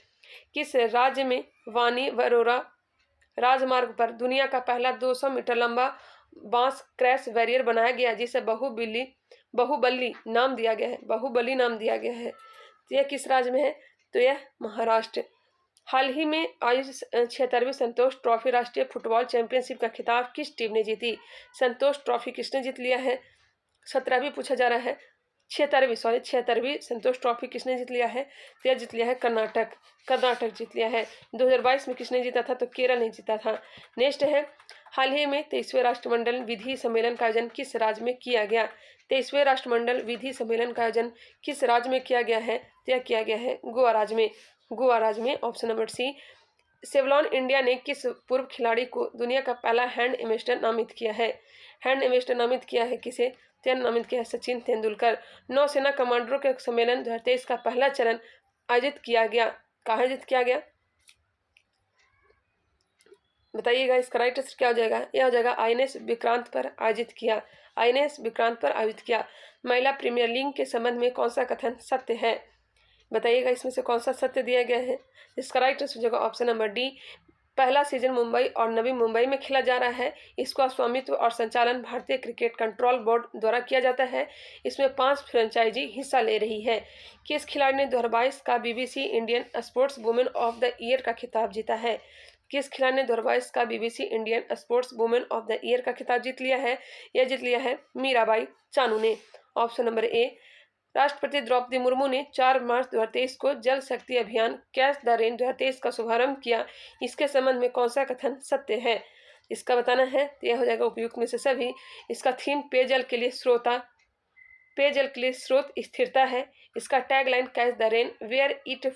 किस राज्य में वानी वरोरा राजमार्ग पर दुनिया का पहला 200 मीटर लंबा बांस क्रैश बैरियर बनाया गया जिसे बाहुबली नाम दिया गया है? तो यह किस राज्य में है? तो यह महाराष्ट्र। हाल ही में आयोजित 76वीं संतोष ट्रॉफी राष्ट्रीय फुटबॉल चैंपियनशिप का खिताब किस टीम ने जीती? संतोष ट्रॉफी किसने जीत लिया है? 17वीं पूछा जा रहा है। 76वीं संतोष ट्रॉफी किसने जीत लिया है? तो यह जीत लिया है कर्नाटक जीत लिया है। 2022 में किसने जीता था? तो केरल ने जीता था। नेक्स्ट है, हाल ही में 23वें राष्ट्रमंडल विधि सम्मेलन का आयोजन किस राज्य में किया गया? 23वें राष्ट्रमंडल विधि सम्मेलन का आयोजन किस राज्य में किया गया है? यह किया गया है गोवा राज्य में। Option number C. Savlon India ने किस पूर्व खिलाड़ी को दुनिया का पहला हैंड एम्बेसडर नामित किया है? किसे? नामित किया है सचिन तेंदुलकर। नौसेना कमांडरों के सम्मेलन 2023 का पहला चरण आयोजित किया गया। कहाँ आयोजित किया गया बताइएगा। इसका राइट आंसर क्या हो जाएगा? यह हो जाएगा आईएनएस विक्रांत पर आयोजित किया। महिला प्रीमियर लीग के संबंध में कौन सा कथन सत्य है? बताइएगा इसमें से कौन सा सत्य दिया गया है। इसका राइट आंसर हो जाएगा ऑप्शन नंबर डी। पहला सीजन मुंबई और नवी मुंबई में खेला जा रहा है। इसका स्वामित्व और संचालन भारतीय क्रिकेट कंट्रोल बोर्ड द्वारा किया जाता है। इसमें 5 फ्रेंचाइजी हिस्सा ले रही है। किस खिलाड़ी ने 2022 का BBC Indian sports women of the year का खिताब जीता है? किस खिलाड़ी ने 2022 का BBC Indian sports women of the year का खिताब जीत लिया है? यह जीत लिया है मीराबाई चानू ने। Option number A. राष्ट्रपति द्रौपदी मुर्मू ने 4 मार्च 2023 को जल शक्ति अभियान कैच द रेन 2023 का शुभारंभ किया। इसके संबंध में कौन सा कथन सत्य है? इसका बताना है। तो यह हो जाएगा उपयुक्त में से सभी। इसका थीम पेयजल के लिए स्रोत स्थिरता है। इसका tagline catch the rain where it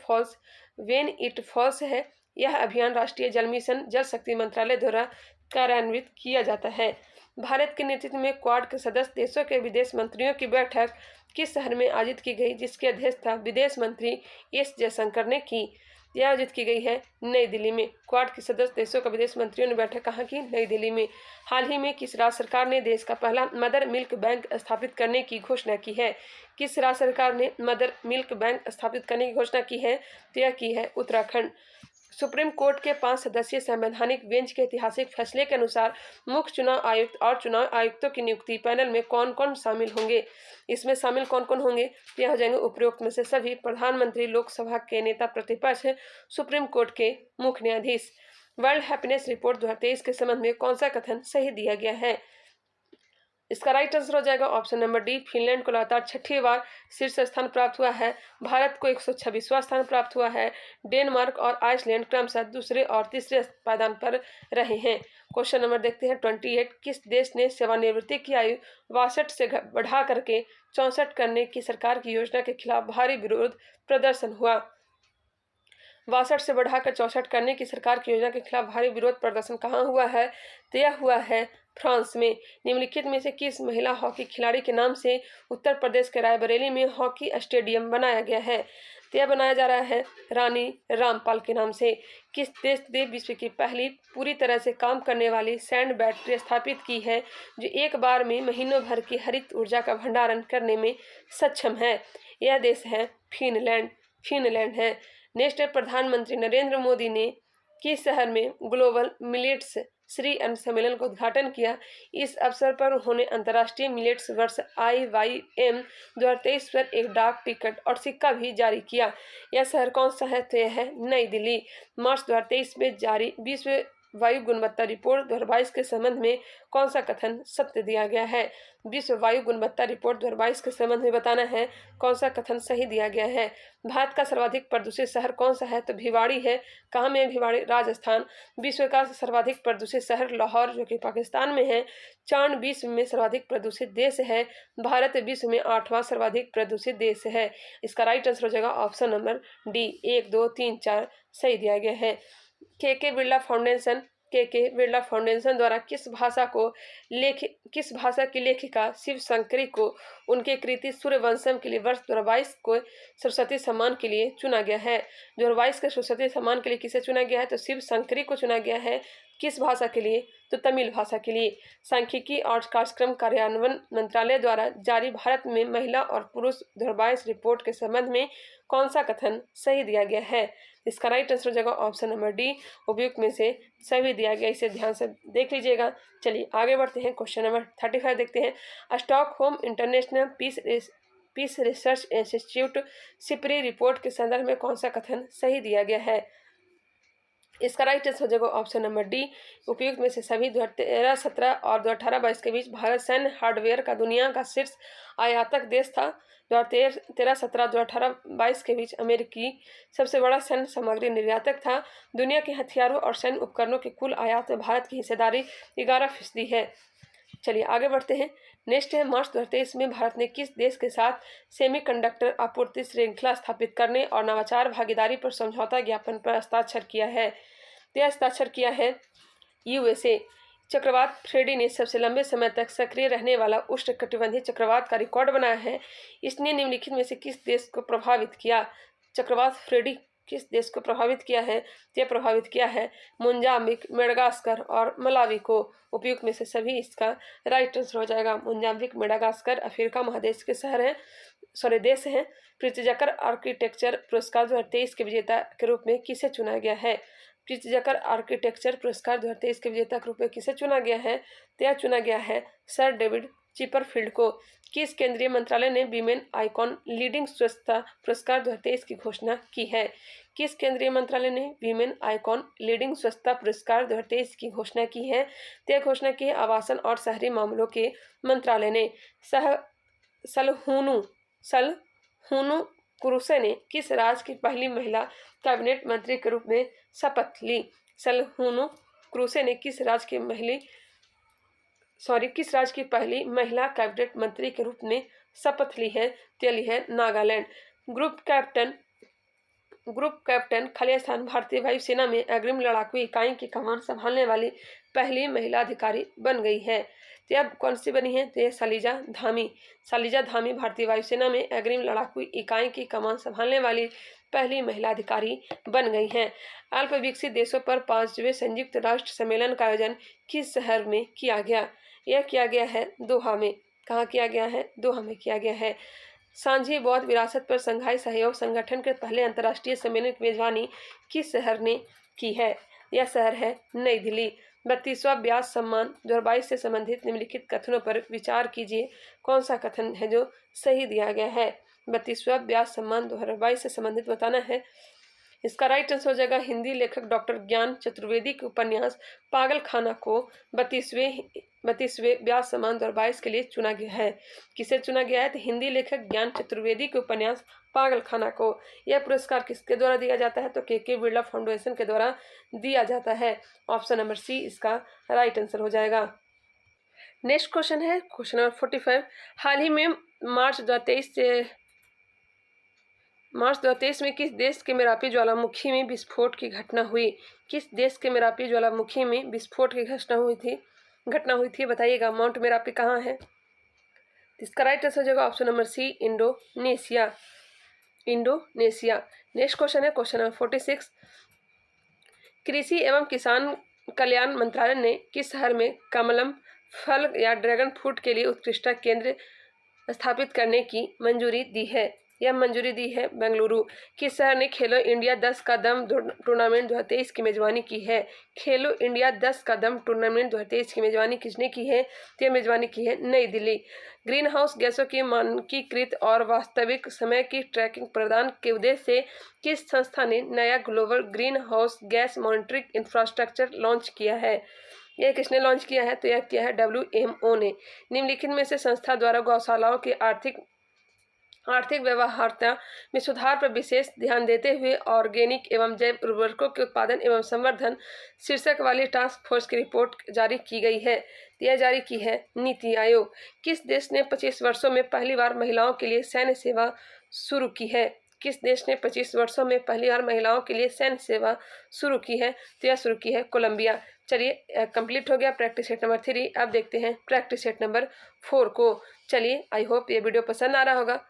falls है। यह अभियान राष्ट्रीय जल मिशन जल शक्ति मंत्रालय द्वारा कार्यान्वित किया जाता है। भारत के नेतृत्व में क्वाड के सदस्य देशों के विदेश मंत्रियों की बैठक किस शहर में आयोजित की गई, जिसकी अध्यक्षता विदेश मंत्री एस जयशंकर ने की। यह आयोजित की गई है नई दिल्ली में। क्वाड के सदस्य देशों के विदेश मंत्रियों ने बैठक कहाँ की? नई दिल्ली में। हाल ही में किस राज्य सरकार ने देश का पहला मदर मिल्क बैंक स्थापित करने की घोषणा की है? किस राज्य सरकार ने मदर मिल्क बैंक स्थापित करने की घोषणा की है? तो यह की है उत्तराखंड। सुप्रीम कोर्ट के 5 सदस्यीय संवैधानिक बेंच के ऐतिहासिक फैसले के अनुसार मुख्य चुनाव आयुक्त और चुनाव आयुक्तों की नियुक्ति पैनल में कौन कौन शामिल होंगे? इसमें शामिल कौन कौन होंगे? यह हो जाएंगे उपरोक्त में से सभी प्रधानमंत्री, लोकसभा के नेता प्रतिपक्ष, सुप्रीम कोर्ट के मुख्य न्यायाधीश। वर्ल्ड हैप्पीनेस रिपोर्ट 2023 के संबंध में कौन सा कथन सही दिया गया है? इसका राइट आंसर हो जाएगा ऑप्शन नंबर डी। फिनलैंड को लगातार 6ठी बार शीर्ष स्थान प्राप्त हुआ है। भारत को 126वां स्थान प्राप्त हुआ है। डेनमार्क और आइसलैंड क्रमशः दूसरे और तीसरे पायदान पर रहे हैं। क्वेश्चन नंबर देखते हैं 28। किस देश ने सेवानिवृत्ति की आयु 62 से बढ़ा करके 64 करने की सरकार की योजना के खिलाफ भारी विरोध प्रदर्शन हुआ? 62 से बढ़ाकर 64 करने की सरकार की योजना के खिलाफ भारी विरोध प्रदर्शन कहाँ हुआ है? तो यह हुआ है फ्रांस में। निम्नलिखित में से किस महिला हॉकी खिलाड़ी के नाम से उत्तर प्रदेश के रायबरेली में हॉकी स्टेडियम बनाया गया है? तो यह बनाया जा रहा है रानी रामपाल के नाम से। किस देश ने विश्व की पहली पूरी तरह से काम करने वाली सैंड बैटरी स्थापित की है, जो एक बार में महीनों भर की हरित ऊर्जा का भंडारण करने में सक्षम है? यह देश है फिनलैंड है। नेक्स्ट है, प्रधानमंत्री नरेंद्र मोदी ने किस शहर में ग्लोबल मिलेट्स श्री अन्न सम्मेलन का उद्घाटन किया? इस अवसर पर उन्होंने अंतर्राष्ट्रीय मिलेट्स वर्ष IYM 2023 पर एक डाक टिकट और सिक्का भी जारी किया। यह शहर कौन सा है? तो यह है नई दिल्ली। मार्च 2023 में जारी विश्व वायु गुणवत्ता रिपोर्ट 2022 के संबंध में कौन सा कथन सत्य दिया गया है? विश्व वायु गुणवत्ता रिपोर्ट 2022 के संबंध में बताना है कौन सा कथन सही दिया गया है। भारत का सर्वाधिक प्रदूषित शहर कौन सा है? तो भिवाड़ी है। कहाँ में? भिवाड़ी, राजस्थान। विश्व का सर्वाधिक प्रदूषित शहर लाहौर, जो कि पाकिस्तान में है। चांद विश्व में सर्वाधिक प्रदूषित देश है। भारत विश्व में 8वां सर्वाधिक प्रदूषित देश है। इसका राइट आंसर हो जाएगा ऑप्शन नंबर डी। 1, 2, 3, 4 सही दिया गया है। के बिरला फाउंडेशन द्वारा किस भाषा की लेखिका शिव शंकरी को उनके कृति सूर्यवंशम के लिए वर्ष 2022 को सरस्वती सम्मान के लिए चुना गया है? 2022 के सरस्वती सम्मान के लिए किसे चुना गया है? तो शिव शंकरी को चुना गया है। किस भाषा के लिए? तो तमिल भाषा के लिए। सांख्यिकी और कार्यक्रम कार्यान्वयन मंत्रालय द्वारा जारी भारत में महिला और पुरुष 2022 रिपोर्ट के संबंध में कौन सा कथन सही दिया गया है? इसका राइट आंसर हो जाएगा ऑप्शन नंबर डी। उपयुक्त में से सही दिया गया, इसे ध्यान से देख लीजिएगा। चलिए आगे बढ़ते हैं। क्वेश्चन नंबर 35 देखते हैं। Stockholm International Peace Research Institute SIPRI report के संदर्भ में कौन सा कथन सही दिया गया है? इसका राइट आंसर हो जाएगा ऑप्शन नंबर डी। उपयुक्त में से सभी 2013-17 और 2018-22 के बीच भारत सैन्य हार्डवेयर का दुनिया का शीर्ष आयातक देश था। 2013-17, 2018-22 के बीच अमेरिकी सबसे बड़ा सैन्य सामग्री निर्यातक था। दुनिया के हथियारों और सैन्य उपकरणों के कुल आयात में भारत की हिस्सेदारी 11% है। चलिए आगे बढ़ते हैं। नेक्स्ट है, मार्च 2023 में भारत ने किस देश के साथ सेमीकंडक्टर आपूर्ति श्रृंखला स्थापित करने और नवाचार भागीदारी पर समझौता ज्ञापन पर हस्ताक्षर किया है? यह हस्ताक्षर किया है USA। चक्रवात फ्रेडी ने सबसे लंबे समय तक सक्रिय रहने वाला उष्णकटिबंधीय चक्रवात का रिकॉर्ड बनाया है। इसने निम्नलिखित में से किस देश को प्रभावित किया? चक्रवात फ्रेडी किस देश को प्रभावित किया है? यह प्रभावित किया है मोजाम्बिक, मेडागास्कर और मलावी को। उपयुक्त में से सभी इसका राइट आंसर हो जाएगा। मोजाम्बिक, मेडागास्कर अफ्रीका महादेश के देश हैं। प्रित्जकर आर्किटेक्चर पुरस्कार 2023 के विजेता के रूप में किसे चुना गया है? प्रित्जकर आर्किटेक्चर पुरस्कार 2023 के विजेता के रूप में किसे चुना गया है? तो यह चुना गया है सर डेविड चिपरफील्ड को। किस केंद्रीय मंत्रालय ने वीमेन आइकॉन लीडिंग स्वच्छता पुरस्कार 2023 की घोषणा की है? किस केंद्रीय मंत्रालय ने वीमेन आइकॉन लीडिंग स्वच्छता पुरस्कार 2023 की घोषणा की है? तो यह घोषणा की आवासन और शहरी मामलों के मंत्रालय ने। सलहूनु क्रूसे ने किस राज्य की पहली महिला कैबिनेट मंत्री के रूप में शपथ ली? सलहूनु क्रूसे ने किस राज्य की पहली महिला कैबिनेट मंत्री के रूप में शपथ ली है? तो ली है नागालैंड। ग्रुप कैप्टन खालिस्तान भारतीय वायुसेना में अग्रिम लड़ाकू इकाई की कमान संभालने वाली पहली महिला अधिकारी बन गई है। तो अब कौन सी बनी है? तो यह शैलजा धामी। शैलजा धामी भारतीय वायुसेना में अग्रिम लड़ाकू इकाई की कमान संभालने वाली पहली महिला अधिकारी बन गई हैं। अल्प विकसित देशों पर 5वें संयुक्त राष्ट्र सम्मेलन का आयोजन किस शहर में किया गया? यह किया गया है दोहा में। कहाँ किया गया है? दोहा में किया गया है। सांझी बौद्ध विरासत पर संघाई सहयोग संगठन के पहले अंतर्राष्ट्रीय सम्मेलन की मेजबानी किस शहर ने की है? यह शहर है नई दिल्ली। 32वां व्यास सम्मान 2022 से संबंधित निम्नलिखित कथनों पर विचार कीजिए। कौन सा कथन है जो सही दिया गया है? 32वां व्यास सम्मान 2022 से संबंधित बताना है। इसका राइट आंसर हो जाएगा हिंदी लेखक डॉक्टर ज्ञान चतुर्वेदी के उपन्यास पागलखाना को 32वें व्यास सम्मान 2022 के लिए चुना गया है। किसे चुना गया है? तो हिंदी लेखक ज्ञान चतुर्वेदी के उपन्यास पागलखाना को। यह पुरस्कार किसके द्वारा दिया जाता है? तो के बिरला फाउंडेशन के द्वारा दिया जाता है। ऑप्शन नंबर सी इसका राइट आंसर हो जाएगा। नेक्स्ट क्वेश्चन है क्वेश्चन नंबर 45। हाल ही में मार्च 2023 में किस देश के मेरापी ज्वालामुखी में विस्फोट की घटना हुई? किस देश के मेरापी ज्वालामुखी में विस्फोट की घटना हुई थी बताइएगा। माउंट मेरापी कहाँ है? इसका राइट आंसर हो जाएगा option number C Indonesia. Next question है क्वेश्चन नंबर 46। कृषि एवं किसान कल्याण मंत्रालय ने किस शहर में कमलम फल या ड्रैगन फ्रूट के लिए उत्कृष्टता केंद्र स्थापित करने की मंजूरी दी है? यह मंजूरी दी है बेंगलुरु। किस शहर ने खेलो इंडिया 10 का दम टूर्नामेंट 2023 की मेजबानी की है? खेलो इंडिया 10 का दम टूर्नामेंट 2023 की मेजबानी किसने की है? तो यह मेजबानी की है नई दिल्ली। ग्रीन हाउस गैसों की मानकीकृत और वास्तविक समय की ट्रैकिंग प्रदान के उद्देश्य से किस संस्था ने नया global green house gas monitoring infrastructure launch किया है? यह किसने लॉन्च किया है? तो यह किया है WMO ने। निम्नलिखित में से संस्था द्वारा गौशालाओं की आर्थिक व्यवहार्यता में सुधार पर विशेष ध्यान देते हुए ऑर्गेनिक एवं जैव उर्वरकों के उत्पादन एवं संवर्धन शीर्षक वाली टास्क फोर्स की रिपोर्ट जारी की गई है। यह जारी की है नीति आयोग। किस देश ने 25 वर्षों में पहली बार महिलाओं के लिए सैन्य सेवा शुरू की है? किस देश ने 25 वर्षों में पहली बार महिलाओं के लिए सैन्य सेवा शुरू की है? तो यह शुरू की है कोलंबिया। चलिए कंप्लीट हो गया प्रैक्टिस सेट नंबर 3। अब देखते हैं प्रैक्टिस सेट नंबर 4 को। चलिए आई होप ये वीडियो पसंद आ रहा होगा।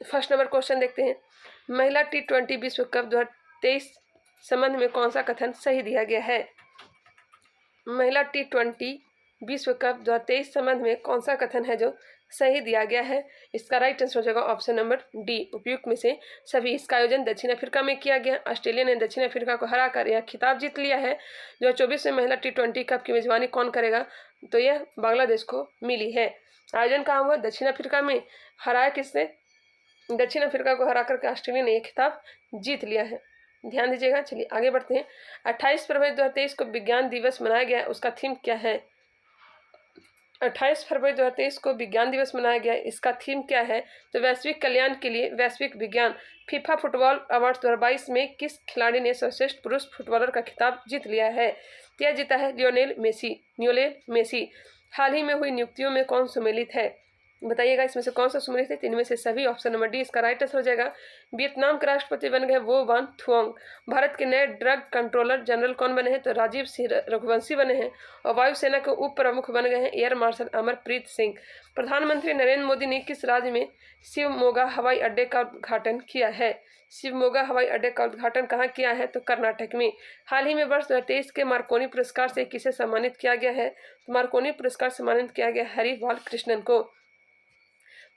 फर्स्ट नंबर क्वेश्चन देखते हैं। महिला T20 विश्व कप 2023 संबंध में कौन सा कथन सही दिया गया है? महिला T20 विश्व कप 2023 संबंध में कौन सा कथन है जो सही दिया गया है? इसका राइट आंसर हो जाएगा ऑप्शन नंबर डी उपयुक्त में से सभी। इसका आयोजन दक्षिण अफ्रीका में किया गया। ऑस्ट्रेलिया ने दक्षिण अफ्रीका को हराकर यह खिताब जीत लिया है। 2024 में महिला T20 कप की मेजबानी कौन करेगा? तो यह बांग्लादेश को मिली है। आयोजन कहाँ हुआ? दक्षिण अफ्रीका में। हराया किसने? दक्षिण अफ्रीका को हरा करके ऑस्ट्रेलिया ने यह खिताब जीत लिया है। ध्यान दीजिएगा। चलिए आगे बढ़ते हैं। 28 फरवरी 2023 को विज्ञान दिवस मनाया गया। उसका थीम क्या है? 28 फरवरी 2023 को विज्ञान दिवस मनाया गया। इसका थीम क्या है? तो वैश्विक कल्याण के लिए वैश्विक विज्ञान। फीफा फुटबॉल अवार्ड 2022 में किस खिलाड़ी ने सर्वश्रेष्ठ पुरुष फुटबॉलर का खिताब जीत लिया है? यह जीता है लियोनेल मेसी। हाल ही में हुई नियुक्तियों में कौन सम्मिलित है? बताइएगा इसमें से कौन सा सम्मिलित है? इनमें से सभी। ऑप्शन नंबर डी इसका राइट आंसर हो जाएगा। वियतनाम के राष्ट्रपति बन गए वो वान थुआंग। भारत के नए ड्रग कंट्रोलर जनरल कौन बने हैं? तो राजीव सिंह रघुवंशी बने हैं। और वायुसेना के उप प्रमुख बन गए हैं एयर मार्शल अमरप्रीत सिंह। प्रधानमंत्री नरेंद्र मोदी ने किस राज्य में शिवमोगा हवाई अड्डे का उद्घाटन किया है? शिवमोगा हवाई अड्डे का उद्घाटन कहाँ किया है? तो कर्नाटक में। हाल ही में वर्ष 2023 के मार्कोनी पुरस्कार से किसे सम्मानित किया गया है? तो मार्कोनी पुरस्कार सम्मानित किया गया हरि बालकृष्णन को।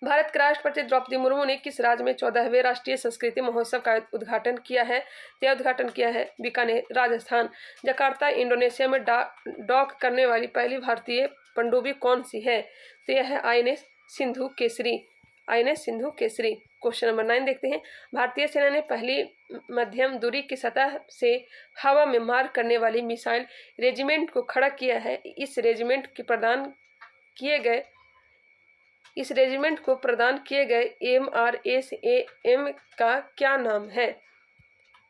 भारत के राष्ट्रपति द्रौपदी मुर्मू ने किस राज्य में 14वें राष्ट्रीय संस्कृति महोत्सव का उद्घाटन किया है? यह उद्घाटन किया है बीकानेर राजस्थान। जकार्ता इंडोनेशिया में डॉक करने वाली पहली भारतीय पनडुब्बी कौन सी है? तो यह है INS Sindhu Kesari. Question number 9 देखते हैं। भारतीय सेना ने पहली मध्यम दूरी की सतह से हवा में मार करने वाली मिसाइल रेजिमेंट को खड़ा किया है। इस रेजिमेंट को प्रदान किए गए MRSAM का क्या नाम है?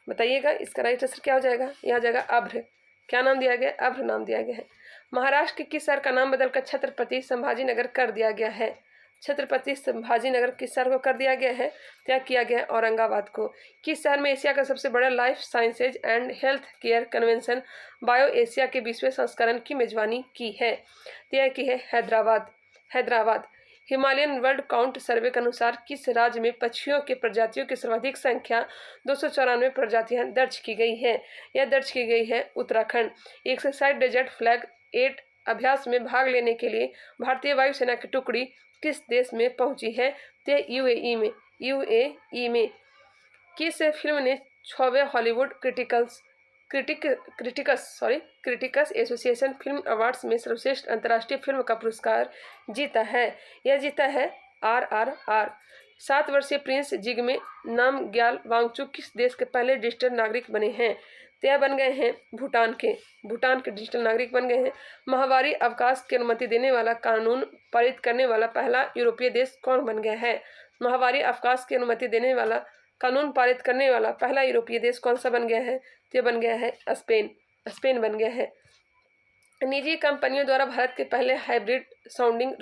बताइएगा इसका राइट आंसर क्या हो जाएगा? यह आ जाएगा अभ्र। क्या नाम दिया गया? अभ्र नाम दिया गया है। महाराष्ट्र के किस शहर का नाम बदलकर छत्रपति संभाजी नगर कर दिया गया है? छत्रपति संभाजी नगर किस शहर को कर दिया गया है? त्याग किया गया है औरंगाबाद को। किस शहर में एशिया का सबसे बड़ा life sciences and health care convention bio Asia के 20वें संस्करण की मेजबानी की है? त्याग की है हैदराबाद। हिमालयन वर्ल्ड काउंट सर्वे के अनुसार किस राज्य में पक्षियों के प्रजातियों की सर्वाधिक संख्या 294 प्रजातियां दर्ज की गई है? यह दर्ज की गई है उत्तराखंड। 160 डेजर्ट फ्लैग 8 अभ्यास में भाग लेने के लिए भारतीय वायुसेना की टुकड़ी किस देश में पहुंची है? तो यूएई में। किस फिल्म ने 6वें हॉलीवुड क्रिटिकस एसोसिएशन फिल्म अवार्ड्स में सर्वश्रेष्ठ अंतर्राष्ट्रीय फिल्म का पुरस्कार जीता है? यह जीता है RRR। 7 वर्षीय प्रिंस जिग्मे नामग्याल वांगचुक किस देश के पहले डिजिटल नागरिक बने हैं? तो बन गए हैं भूटान के डिजिटल नागरिक बन गए हैं। माहवारी अवकाश की अनुमति देने वाला कानून पारित करने वाला पहला यूरोपीय देश कौन बन गया है? माहवारी अवकाश की अनुमति देने वाला कानून पारित करने वाला पहला यूरोपीय देश कौन सा बन गया है? तो बन गया है स्पेन बन गया है। निजी कंपनियों द्वारा भारत के पहले हाइब्रिड साउंडिंग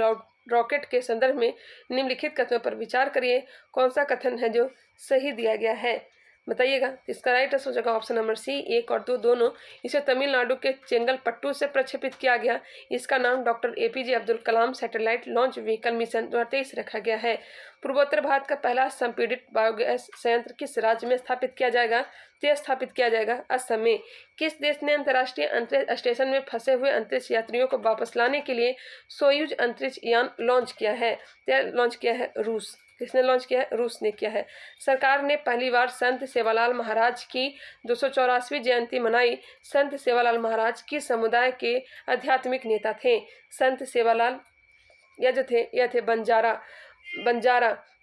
रॉकेट के संदर्भ में निम्नलिखित कथनों पर विचार करिए। कौन सा कथन है जो सही दिया गया है? बताइएगा। इसका राइट आंसर हो जाएगा ऑप्शन नंबर सी, 1 और 2 दोनों। इसे तमिलनाडु के चेंगलपट्टू से प्रक्षेपित किया गया। इसका नाम doctor APJ Abdul Kalam satellite launch vehicle mission 2023 रखा गया है। पूर्वोत्तर भारत का पहला संपीड़ित बायोगैस संयंत्र किस राज्य में स्थापित किया जाएगा? तो स्थापित किया जाएगा असम में। किस देश ने अंतर्राष्ट्रीय अंतरिक्ष स्टेशन में फंसे हुए अंतरिक्ष यात्रियों को वापस लाने के लिए सोयूज अंतरिक्ष यान लॉन्च किया है? तो लॉन्च किया है रूस। किसने लॉन्च किया है? रूस ने किया है। सरकार ने पहली बार संत सेवालाल महाराज की 284वीं जयंती मनाई। संत सेवालाल महाराज किस समुदाय के आध्यात्मिक नेता थे? संत सेवालाल यह थे बंजारा।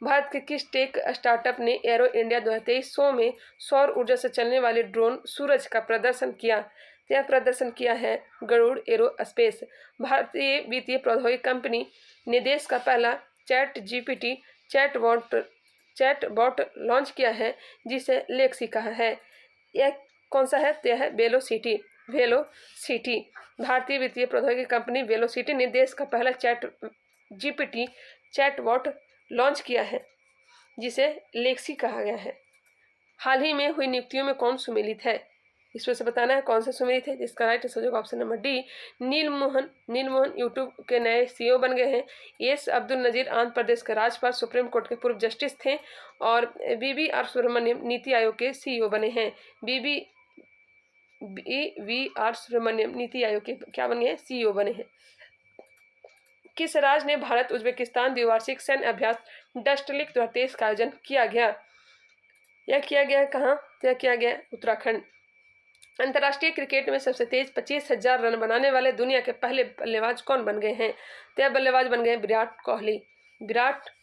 भारत के किस टेक स्टार्टअप ने एरो इंडिया 2023 शो में सौर ऊर्जा से चलने वाले ड्रोन सूरज का प्रदर्शन किया? यह प्रदर्शन किया है गरुड़ एरो स्पेस। भारतीय वित्तीय प्रौद्योगिकी कंपनी ने देश का पहला चैटबॉट लॉन्च किया है जिसे लेक्सी कहा है। यह कौन सा है? तो यह है वेलोसिटी। भारतीय वित्तीय प्रौद्योगिकी कंपनी वेलोसिटी ने देश का पहला चैटबॉट लॉन्च किया है जिसे लेक्सी कहा गया है। हाल ही में हुई नियुक्तियों में कौन सुमेलित है? इस वजह से बताना है कौन सा सुमेलित है। इसका राइट आंसर होगा option number D, Neal Mohan YouTube के नए CEO बन गए हैं। एस अब्दुल नजीर आंध्र प्रदेश के राज्यपाल सुप्रीम कोर्ट के पूर्व जस्टिस थे और BVR सुब्रमण्यम नीति आयोग के CEO बने हैं। BVR सुब्रमण्यम नीति आयोग के क्या बने हैं? CEO बने हैं। किस राज्य ने भारत उज्बेकिस्तान द्विवार्षिक सैन्य अभ्यास डस्टलिक 2023 का आयोजन किया गया? यह किया गया कहाँ? यह किया गया उत्तराखंड। अंतर्राष्ट्रीय क्रिकेट में सबसे तेज 25,000 रन बनाने वाले दुनिया के पहले बल्लेबाज कौन बन गए हैं? तो बल्लेबाज बन गए Virat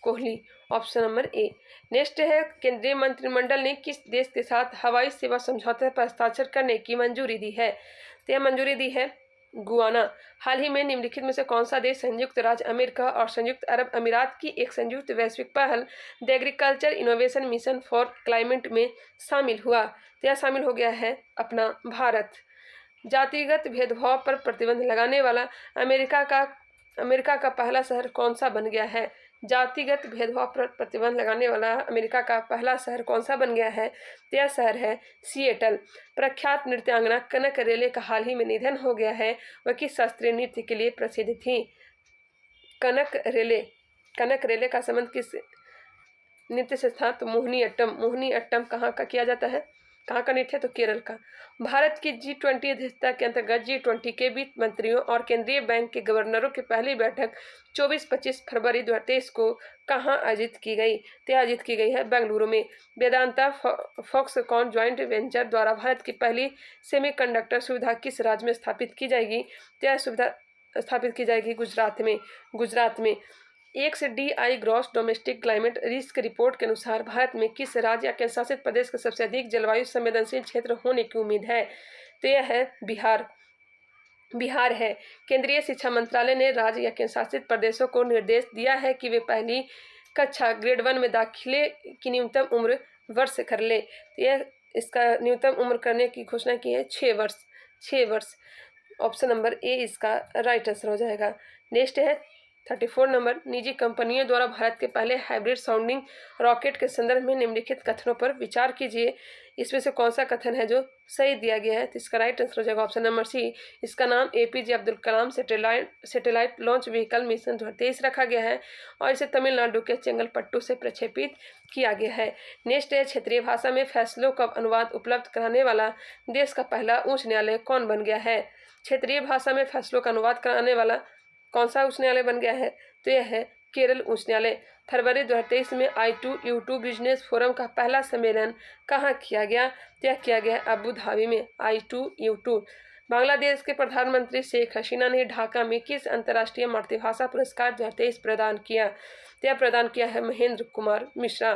Kohli. Option number A. Next है, केंद्रीय मंत्रिमंडल ने किस देश के साथ हवाई सेवा समझौते पर हस्ताक्षर करने की मंजूरी दी है? तो यह मंजूरी दी है गुआना। हाल ही में निम्नलिखित में से कौन सा देश संयुक्त राज्य अमेरिका और संयुक्त अरब अमीरात की एक संयुक्त वैश्विक पहल the agriculture innovation mission for climate में शामिल हुआ? तो यह शामिल हो गया है अपना भारत। जातिगत भेदभाव पर प्रतिबंध लगाने वाला अमेरिका का पहला शहर कौन सा बन गया है? जातिगत भेदभाव पर प्रतिबंध लगाने वाला अमेरिका का पहला शहर कौन सा बन गया है? तो यह शहर है सिएटल। प्रख्यात नृत्यांगना कनक रेले का हाल ही में निधन हो गया है। वह किस शास्त्रीय नृत्य के लिए प्रसिद्ध थी? कनक रेले का संबंध किस नृत्य से था? तो मोहिनी अट्टम कहाँ का किया जाता है? कहाँ का नृत्य? तो केरल का। भारत की G20 अध्यक्षता के अंतर्गत G20 के वित्त मंत्रियों और केंद्रीय बैंक के गवर्नरों की पहली बैठक 24-25 फरवरी 2023 को कहाँ आयोजित की गई? तो आयोजित की गई है बेंगलुरु में। वेदांता फॉक्सकॉन ज्वाइंट वेंचर द्वारा भारत की पहली सेमीकंडक्टर सुविधा किस राज्य में स्थापित की जाएगी? तो यह सुविधा स्थापित की जाएगी गुजरात में। एक से DI gross domestic climate risk report के अनुसार भारत में किस राज्य या केंद्र शासित प्रदेश का सबसे अधिक जलवायु संवेदनशील क्षेत्र होने की उम्मीद है? तो यह है बिहार है। केंद्रीय शिक्षा मंत्रालय ने राज्य या केंद्र शासित प्रदेशों को निर्देश दिया है कि वे पहली कक्षा ग्रेड 1 में दाखिले की न्यूनतम उम्र वर्ष कर ले। तो यह इसका न्यूनतम उम्र करने की घोषणा की है 6 वर्ष। ऑप्शन नंबर ए इसका राइट आंसर हो जाएगा। नेक्स्ट है, 34 नंबर, निजी कंपनियों द्वारा भारत के पहले हाइब्रिड साउंडिंग रॉकेट के संदर्भ में निम्नलिखित कथनों पर विचार कीजिए। इसमें से कौन सा कथन है जो सही दिया गया है? तो इसका राइट आंसर हो जाएगा ऑप्शन नंबर सी। इसका नाम APJ Abdul Kalam satellite launch vehicle mission 2023 रखा गया है और इसे तमिलनाडु के चेंगलपट्टू से प्रक्षेपित किया गया है। नेक्स्ट है, क्षेत्रीय भाषा में फैसलों का अनुवाद उपलब्ध कराने वाला देश का पहला उच्च न्यायालय कौन बन गया है? क्षेत्रीय भाषा में फैसलों का अनुवाद कराने वाला कौन सा उच्च न्यायालय बन गया है? तो यह है केरल उच्च न्यायालय। फरवरी 2023 में I2U2 बिजनेस फोरम का पहला सम्मेलन कहाँ किया गया? यह किया गया अबू धाबी में। I2U2। बांग्लादेश के प्रधानमंत्री शेख हसीना ने ढाका में किस अंतर्राष्ट्रीय मातृभाषा पुरस्कार 2023 प्रदान किया? यह प्रदान किया है महेंद्र कुमार मिश्रा।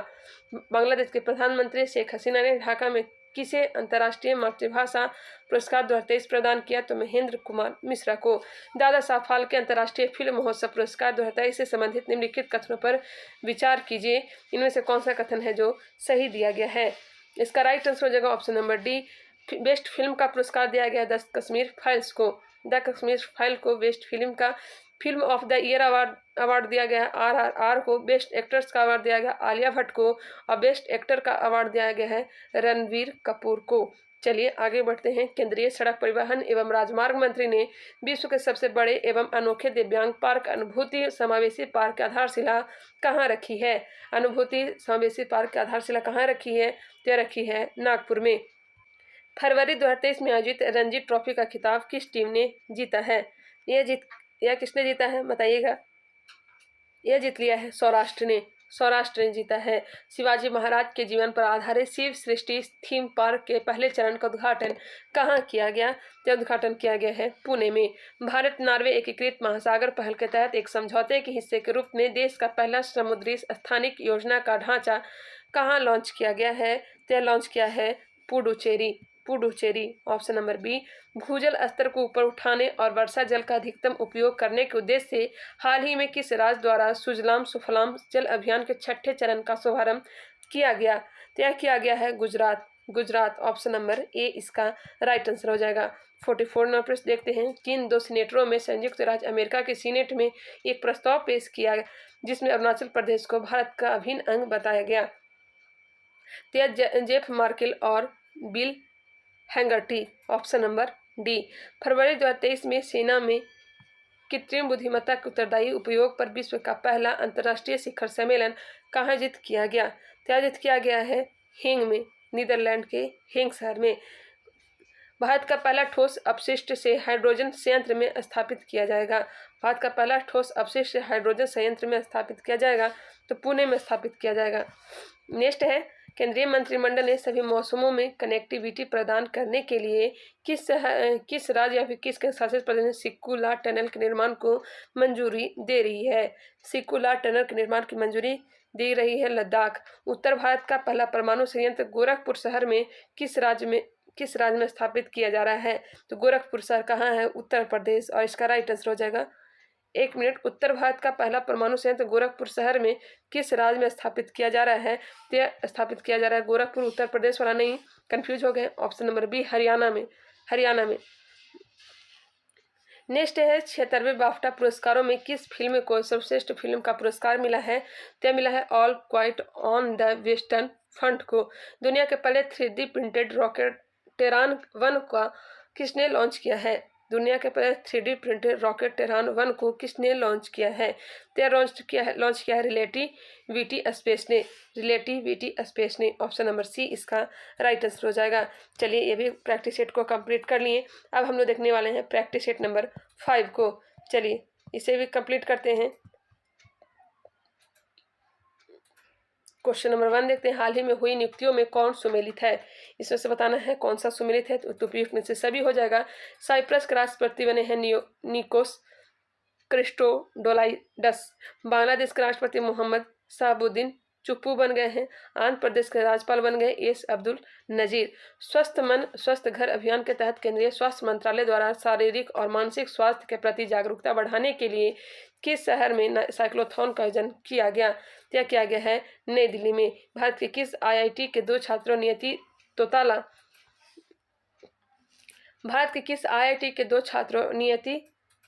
बांग्लादेश के प्रधानमंत्री शेख हसीना ने ढाका में किसे अंतर्राष्ट्रीय मातृभाषा पुरस्कार 2023 प्रदान किया? तो महेंद्र कुमार मिश्रा को। दादा साहब फाल्के अंतर्राष्ट्रीय फिल्म महोत्सव पुरस्कार 2023 से संबंधित निम्नलिखित कथनों पर विचार कीजिए। इनमें से कौन सा कथन है जो सही दिया गया है? इसका राइट आंसर हो जाएगा option number D. Best film का पुरस्कार दिया गया द कश्मीर फाइल्स को। द कश्मीर फाइल को बेस्ट फिल्म का film of the year award दिया गया। RRR को बेस्ट एक्टर्स का अवार्ड दिया गया आलिया भट्ट को और बेस्ट एक्टर का अवार्ड दिया गया है रणवीर कपूर को। चलिए आगे बढ़ते हैं। केंद्रीय सड़क परिवहन एवं राजमार्ग मंत्री ने विश्व के सबसे बड़े एवं अनोखे दिव्यांग पार्क अनुभूति समावेशी पार्क की आधारशिला कहाँ रखी है? अनुभूति समावेशी पार्क की आधारशिला कहाँ रखी है? तो रखी है नागपुर में। फरवरी 2023 में आयोजित रणजी ट्रॉफी का खिताब किस टीम ने जीता है? यह किसने जीता है बताइएगा? यह जीत लिया है सौराष्ट्र ने जीता है। शिवाजी महाराज के जीवन पर आधारित शिव सृष्टि थीम पार्क के पहले चरण का उद्घाटन कहाँ किया गया? यह उद्घाटन किया गया है पुणे में। भारत नार्वे एकीकृत महासागर पहल के तहत एक समझौते के हिस्से के रूप में देश का पहला समुद्री स्थानिक योजना का ढांचा कहाँ लॉन्च किया गया है? यह लॉन्च किया है पुडुचेरी। Option number B. भूजल स्तर को ऊपर उठाने और वर्षा जल का अधिकतम उपयोग करने के उद्देश्य से हाल ही में किस राज्य द्वारा सुजलाम सुफलाम जल अभियान के 6ठे चरण का शुभारंभ किया गया? यह किया गया है गुजरात। ऑप्शन नंबर ए इसका राइट आंसर हो जाएगा। 44 नंबर प्रश्न देखते हैं। किन 2 सीनेटरों में संयुक्त राज्य अमेरिका के सीनेट में एक प्रस्ताव पेश किया जिसमें अरुणाचल प्रदेश को भारत का अभिन्न अंग बताया गया? जेफ मार्केल और Bill Hagerty. Option number D. फरवरी 2023 में सेना में कृत्रिम बुद्धिमत्ता के उत्तरदायी उपयोग पर विश्व का पहला अंतर्राष्ट्रीय शिखर सम्मेलन कहाँ आयोजित किया गया? आयोजित किया गया है हेंग में, नीदरलैंड के हेंग शहर में। भारत का पहला ठोस अपशिष्ट से हाइड्रोजन संयंत्र में स्थापित किया जाएगा। भारत का पहला ठोस अपशिष्ट हाइड्रोजन संयंत्र में स्थापित किया जाएगा तो पुणे में स्थापित किया जाएगा। नेक्स्ट है, केंद्रीय मंत्रिमंडल ने सभी मौसमों में कनेक्टिविटी प्रदान करने के लिए किस राज्य या फिर किस शासित प्रदेश में सिक्कुला टनल के निर्माण को मंजूरी दे रही है? सिक्कुला टनल के निर्माण की मंजूरी दे रही है लद्दाख। उत्तर भारत का पहला परमाणु संयंत्र गोरखपुर शहर में किस राज्य में स्थापित किया जा रहा है? तो गोरखपुर शहर कहाँ है? उत्तर प्रदेश। और इसका राइट आंसर हो जाएगा 1 मिनट। उत्तर भारत का पहला परमाणु संयंत्र गोरखपुर शहर में किस राज्य में स्थापित किया जा रहा है? तो स्थापित किया जा रहा है गोरखपुर, उत्तर प्रदेश वाला नहीं, कंफ्यूज हो गए। ऑप्शन नंबर बी हरियाणा में। नेक्स्ट है, 76वें बाफ्टा पुरस्कारों में किस फिल्म को सर्वश्रेष्ठ फिल्म का पुरस्कार मिला है? तो मिला है all quite on the western front को। दुनिया के पहले 3D प्रिंटेड रॉकेट टेरान 1 का किसने लॉन्च किया है? दुनिया के पहले 3D प्रिंटेड रॉकेट टेरान 1 को किसने लॉन्च किया है? तो लॉन्च किया है रिलेटिविटी स्पेस ने। ऑप्शन नंबर सी इसका राइट आंसर हो जाएगा। चलिए ये भी प्रैक्टिस सेट को कंप्लीट कर लिए। अब हम लोग देखने वाले हैं प्रैक्टिस सेट नंबर 5 को। चलिए इसे भी कंप्लीट करते हैं। क्वेश्चन नंबर 1 देखते हैं। हाल ही में हुई नियुक्तियों में कौन सुमेलित है? इसमें से बताना है कौन सा सुमेलित है। तो उपयुक्त में से सभी हो जाएगा। साइप्रस के राष्ट्रपति बने हैं निकोस क्रिस्टोडोलाइडस। बांग्लादेश के राष्ट्रपति मोहम्मद शहाबुद्दीन चुप्पू बन गए हैं। आंध्र प्रदेश के राज्यपाल बन गए एस अब्दुल नजीर। स्वस्थ मन स्वस्थ घर अभियान के तहत केंद्रीय स्वास्थ्य मंत्रालय द्वारा शारीरिक और मानसिक स्वास्थ्य के प्रति जागरूकता बढ़ाने के लिए किस शहर में साइक्लोथॉन का आयोजन किया गया? क्या किया गया है? नई दिल्ली में। भारत के किस IIT के 2 छात्रों नियति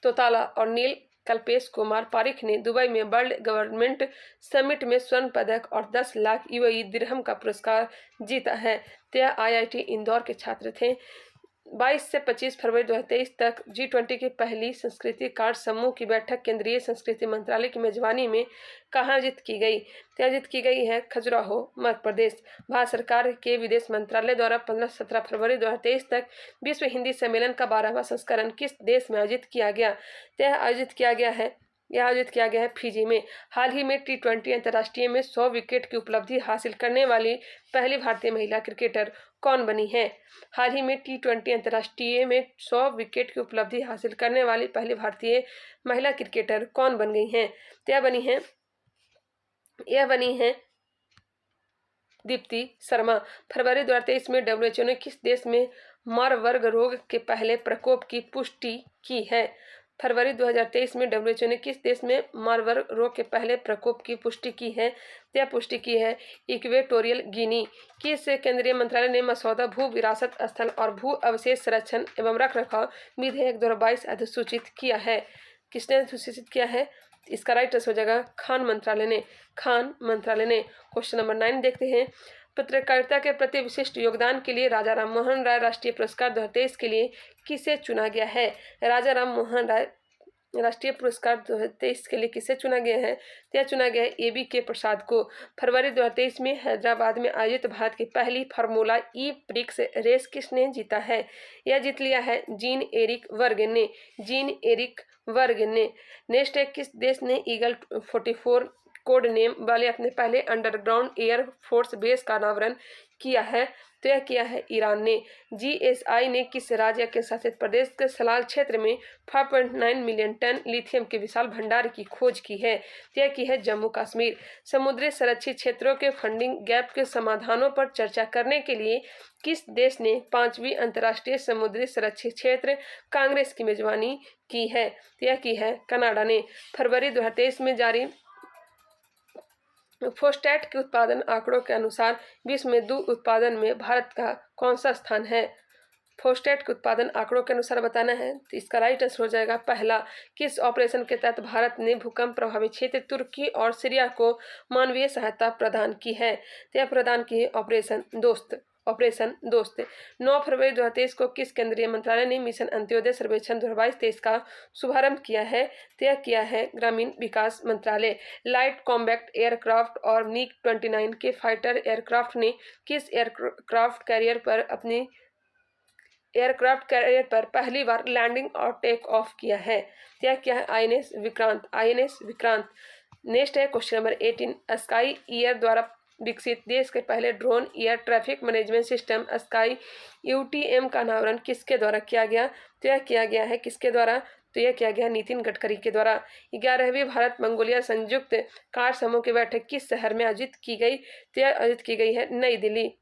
तोताला और नील कल्पेश कुमार पारिख ने दुबई में वर्ल्ड गवर्नमेंट समिट में स्वर्ण पदक और 10 लाख यूएई दिरहम का पुरस्कार जीता है। तो यह आईआईटी इंदौर के छात्र थे। 22 से 25 फरवरी 2023 तक G20 की पहली संस्कृति कार्य समूह की बैठक केंद्रीय संस्कृति मंत्रालय की मेजबानी में कहाँ आयोजित की गई? तो आयोजित की गई है खजुराहो, मध्य प्रदेश। भारत सरकार के विदेश मंत्रालय द्वारा 15-17 फरवरी 2023 तक विश्व हिंदी सम्मेलन का 12वां संस्करण किस देश में आयोजित किया गया? तो यह आयोजित किया गया है फिजी में। हाल ही में T20 अंतर्राष्ट्रीय में 100 विकेट की उपलब्धि हासिल करने वाली पहली भारतीय महिला क्रिकेटर कौन बनी है? हाल ही में T20 अंतर्राष्ट्रीय में 100 विकेट की उपलब्धि हासिल करने वाली पहली भारतीय महिला क्रिकेटर कौन बन गई हैं? तो यह बनी है दीप्ति शर्मा। फरवरी 2023 में WHO ने किस देश में मारबर्ग रोग के पहले प्रकोप की पुष्टि की है? फरवरी 2023 में WHO ने किस देश में मारबर्ग रोग के पहले प्रकोप की पुष्टि की है? यह पुष्टि की है इक्वेटोरियल गिनी। किस केंद्रीय मंत्रालय ने मसौदा भू विरासत स्थल और भू अवशेष संरक्षण एवं रखरखाव विधेयक 2022 अधिसूचित किया है? किसने अधिसूचित किया है? इसका राइट आंसर हो जाएगा खान मंत्रालय ने। क्वेश्चन नंबर 9 देखते हैं। पत्रकारिता के प्रति विशिष्ट योगदान के लिए राजा राम मोहन राय राष्ट्रीय पुरस्कार 2023 के लिए किसे चुना गया है? राजा राम मोहन राय राष्ट्रीय पुरस्कार 2023 के लिए किसे चुना गया है? यह चुना गया है ABK प्रसाद को। फरवरी 2023 में हैदराबाद में आयोजित भारत की पहली फार्मूला ई प्रिक्स रेस किसने जीता है? यह जीत लिया है जीन एरिक वर्ग ने। नेक्स्ट है, किस देश ने ईगल 44 कोड नेम वाले अपने पहले अंडरग्राउंड एयर फोर्स बेस का अनावरण किया है? तो यह किया है ईरान ने। GSI ने किस राज्य के शासित प्रदेश के सलाल क्षेत्र में 5.9 मिलियन टन लिथियम के विशाल भंडार की खोज की है? तो यह की है जम्मू कश्मीर। समुद्री संरक्षित क्षेत्रों के फंडिंग गैप के समाधानों पर चर्चा करने के लिए किस देश ने 5वीं अंतर्राष्ट्रीय समुद्री संरक्षित क्षेत्र कांग्रेस की मेजबानी की है? तो यह की है कनाडा ने। फरवरी 2023 में जारी फोस्टैट के उत्पादन आंकड़ों के अनुसार विश्व में दूध उत्पादन में भारत का कौन सा स्थान है? फोस्टैट के उत्पादन आंकड़ों के अनुसार बताना है, तो इसका राइट आंसर हो जाएगा पहला। किस ऑपरेशन के तहत भारत ने भूकंप प्रभावित क्षेत्र तुर्की और सीरिया को मानवीय सहायता प्रदान की है? तो यह प्रदान की है ऑपरेशन दोस्त। 9 फरवरी 2023 को किस केंद्रीय मंत्रालय ने मिशन अंत्योदय सर्वेक्षण 2022-23 का शुभारंभ किया है? तो यह किया है ग्रामीण विकास मंत्रालय। लाइट कॉम्बैक्ट एयरक्राफ्ट और MiG-29 के फाइटर एयरक्राफ्ट ने किस एयरक्राफ्ट कैरियर पर पहली बार लैंडिंग और टेक ऑफ किया है? तो यह क्या है INS विक्रांत। नेक्स्ट है क्वेश्चन नंबर 18। स्काई एयर द्वारा विकसित देश के पहले drone air traffic management system sky UTM का अनावरण किसके द्वारा किया गया? तो यह किया गया है किसके द्वारा? तो यह किया गया नितिन गडकरी के द्वारा। 11वीं भारत मंगोलिया संयुक्त कार्य समूह की बैठक किस शहर में आयोजित की गई? तो यह आयोजित की गई है नई दिल्ली।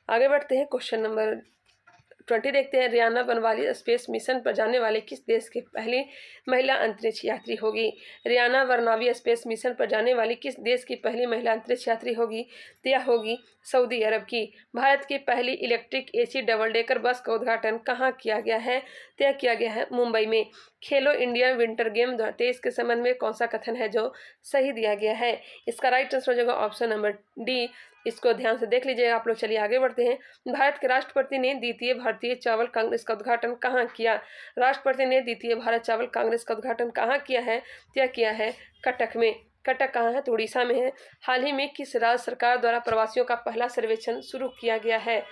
आगे बढ़ते हैं, क्वेश्चन नंबर 20 देखते हैं। रियाना बनवाली स्पेस मिशन पर जाने वाले किस देश की पहली महिला अंतरिक्ष यात्री होगी? रियाना बरनावी स्पेस मिशन पर जाने वाली किस देश की पहली महिला अंतरिक्ष यात्री होगी? तो यह होगी सऊदी अरब की। भारत की पहली electric AC double decker bus का उद्घाटन कहाँ किया गया है? तो यह किया गया है मुंबई में। खेलो इंडिया विंटर गेम 2023 के संबंध में कौन सा कथन है जो सही दिया गया है? इसका राइट आंसर हो जाएगा ऑप्शन नंबर D। इसको ध्यान से देख लीजिएगा आप लोग। चलिए आगे बढ़ते हैं। भारत के राष्ट्रपति ने द्वितीय भारतीय चावल कांग्रेस का उद्घाटन कहाँ किया? राष्ट्रपति ने द्वितीय भारत चावल कांग्रेस का उद्घाटन कहाँ किया है? तय किया है कटक में। कटक कहाँ है? तो उड़ीसा में है। हाल ही में किस राज्य सरकार द्वारा प्रवासियों का पहला सर्वेक्षण शुरू किया गया है?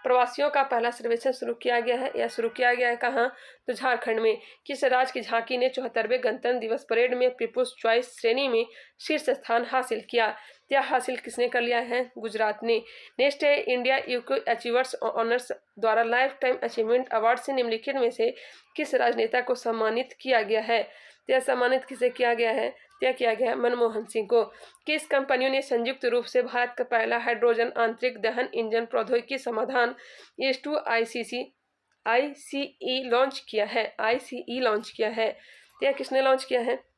प्रवासियों का पहला सर्वेक्षण शुरू किया गया है, या शुरू किया गया है कहाँ? तो झारखंड में। किस राज्य की झांकी ने 74वें गणतंत्र दिवस परेड में पीपुल्स चॉइस श्रेणी में शीर्ष स्थान हासिल किया? यह हासिल किसने कर लिया है? गुजरात ने। नेक्स्ट है, इंडिया यूके अचीवर्स ऑनर्स द्वारा लाइफ टाइम अचीवमेंट अवार्ड से निम्नलिखित में से किस राजनेता को सम्मानित किया गया है? यह सम्मानित किसे किया गया है? यह किया गया है मनमोहन सिंह को। किस कंपनियों ने संयुक्त रूप से भारत का पहला हाइड्रोजन आंतरिक दहन इंजन प्रौद्योगिकी समाधान H2 ICE लॉन्च किया है? यह किसने लॉन्च किया है?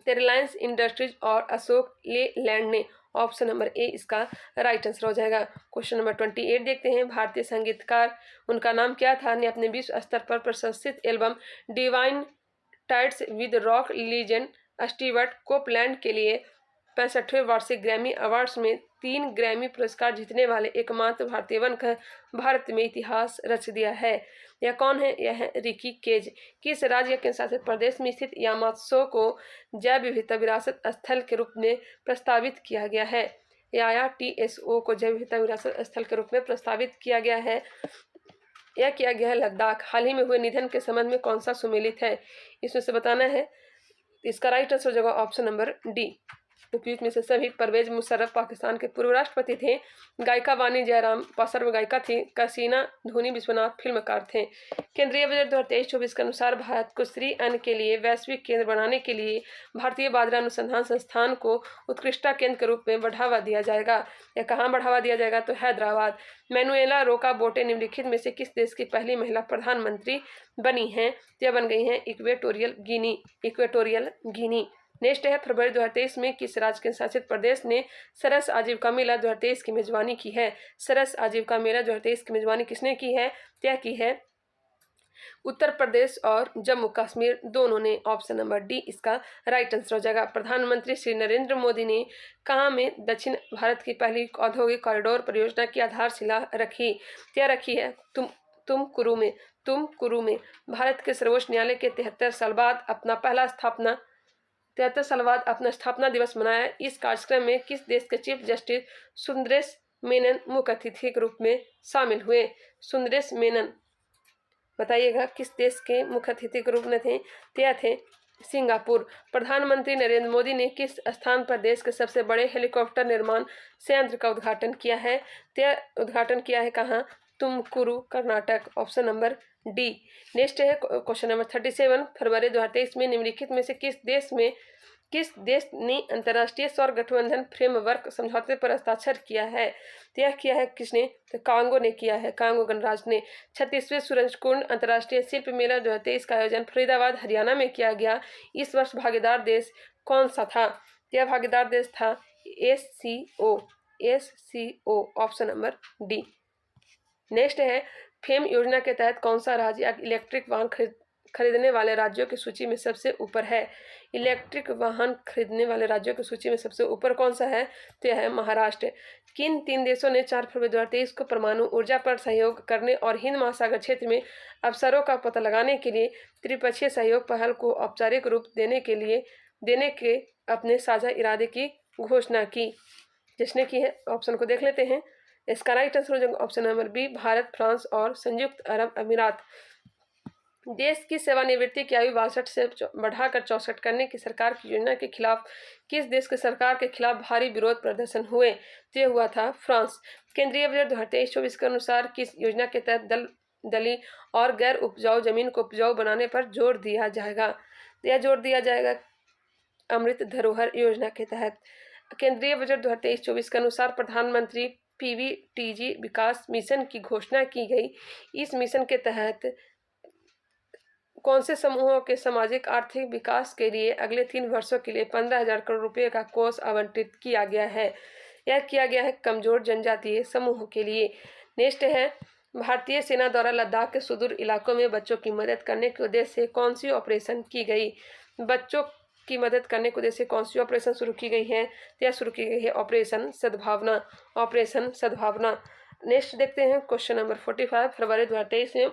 रिलायंस इंडस्ट्रीज और अशोक लेलैंड ने। ऑप्शन नंबर A इसका राइट आंसर हो जाएगा। क्वेश्चन नंबर 28 देखते हैं। भारतीय संगीतकार, उनका नाम क्या था, ने अपने विश्व स्तर पर प्रशंसित album divine tights with rock legend Stewart Copeland के लिए 65वें वार्षिक ग्रैमी अवार्ड्स में 3 ग्रैमी पुरस्कार जीतने वाले एकमात्र भारतीय बनकर भारत में इतिहास रच दिया है। यह कौन है? यह है रिकी केज। किस राज्य के शासित प्रदेश में स्थित यामात्सो को जैव विविधता विरासत स्थल के रूप में प्रस्तावित किया गया है? यायाटीएसओ को जैव विविधता विरासत स्थल के रूप में प्रस्तावित किया गया है। यह किया गया है लद्दाख। हाल ही में हुए निधन के संबंध में कौन सा सुमेलित है? इसमें से बताना है। इसका राइट आंसर हो जाएगा ऑप्शन नंबर डी। उपयुक्त में से सभी। परवेज मुशर्रफ पाकिस्तान के पूर्व राष्ट्रपति थे। गायिका वानी जयराम पार्श्व गायिका थी। कसीना धोनी विश्वनाथ फिल्मकार थे। केंद्रीय बजट 2023-24 के अनुसार भारत को श्री अन्न के लिए वैश्विक केंद्र बनाने के लिए भारतीय बाजरा अनुसंधान संस्थान को उत्कृष्टता केंद्र के रूप में बढ़ावा दिया जाएगा। यह कहाँ बढ़ावा दिया जाएगा? तो हैदराबाद। मैनुएला रोका बोटे निम्नलिखित में से किस देश की पहली महिला प्रधानमंत्री बनी हैं? यह बन गई हैं इक्वेटोरियल गिनी। नेक्स्ट है, फरवरी 2023 में किस राज्य के शासित प्रदेश ने सरस आजीविका मेला 2023 की मेजबानी की है? सरस आजीविका मेला 2023 की मेजबानी किसने की है? तय की है उत्तर प्रदेश और जम्मू कश्मीर दोनों ने। ऑप्शन नंबर डी इसका राइट आंसर हो जाएगा। प्रधानमंत्री श्री नरेंद्र मोदी ने कहाँ में दक्षिण भारत की पहली औद्योगिक कॉरिडोर परियोजना की आधारशिला रखी? क्या रखी है? तुमकुरू में। भारत के सर्वोच्च न्यायालय के 73 साल बाद अपना स्थापना दिवस मनाया। इस कार्यक्रम में किस देश के चीफ जस्टिस सुंदरेश मेनन मुख्य अतिथि के रूप में शामिल हुए? सुंदरेश मेनन बताइएगा किस देश के मुख्य अतिथि के रूप में थे? तय थे सिंगापुर। प्रधानमंत्री नरेंद्र मोदी ने किस स्थान पर देश के सबसे बड़े हेलीकॉप्टर निर्माण संयंत्र का उद्घाटन किया है? उद्घाटन किया है कहाँ? Tumakuru Karnataka. Option number D. Next है क्वेश्चन नंबर 37। फरवरी 2023 में निम्नलिखित में से किस देश ने अंतर्राष्ट्रीय सौर गठबंधन फ्रेमवर्क समझौते पर हस्ताक्षर किया है? यह किया है किसने? तो कांगो ने किया है। कांगो गणराज्य ने। 36वें सूरजकुंड अंतर्राष्ट्रीय शिल्प मेला 2023 का आयोजन फरीदाबाद हरियाणा में किया गया। इस वर्ष भागीदार देश कौन सा था? यह भागीदार देश था SCO. Option number D. Next है, फेम योजना के तहत कौन सा राज्य इलेक्ट्रिक वाहन खरीदने वाले राज्यों की सूची में सबसे ऊपर है? इलेक्ट्रिक वाहन खरीदने वाले राज्यों की सूची में सबसे ऊपर कौन सा है? तो यह है महाराष्ट्र। किन 3 देशों ने 4 फरवरी 2023 को परमाणु ऊर्जा पर सहयोग करने और हिंद महासागर क्षेत्र में अवसरों का पता लगाने के लिए त्रिपक्षीय सहयोग पहल को औपचारिक रूप देने के अपने साझा इरादे की घोषणा की? जिसने की है ऑप्शन को देख लेते हैं। इसका राइट आंसर हो जाएगा option number B, Bharat, France और संयुक्त अरब अमीरात। देश की सेवानिवृत्ति की आयु 62 से बढ़ाकर 64 करने की सरकार की योजना के खिलाफ किस देश की सरकार के खिलाफ भारी विरोध प्रदर्शन हुए? ये हुआ था फ्रांस। केंद्रीय बजट 2023-24 के अनुसार किस योजना के तहत दलदली और गैर उपजाऊ जमीन को उपजाऊ बनाने पर जोर दिया जाएगा? यह जोर दिया जाएगा अमृत धरोहर योजना के तहत। केंद्रीय बजट 2023-24 के अनुसार प्रधानमंत्री पीवीटीजी विकास मिशन की घोषणा की गई। इस मिशन के तहत कौन से समूहों के सामाजिक आर्थिक विकास के लिए अगले 3 वर्षों के लिए 15,000 करोड़ रुपए का कोष आवंटित किया गया है? यह किया गया है कमजोर जनजातीय समूहों के लिए। नेक्स्ट है, भारतीय सेना द्वारा लद्दाख के सुदूर इलाकों में बच्चों की मदद करने के उद्देश्य से कौन सी ऑपरेशन की गई? बच्चों की मदद करने के उद्देश्य से कौन सी ऑपरेशन शुरू की गई है? यह शुरू की गई है ऑपरेशन सद्भावना। नेक्स्ट देखते हैं क्वेश्चन नंबर 45। फरवरी 2023 में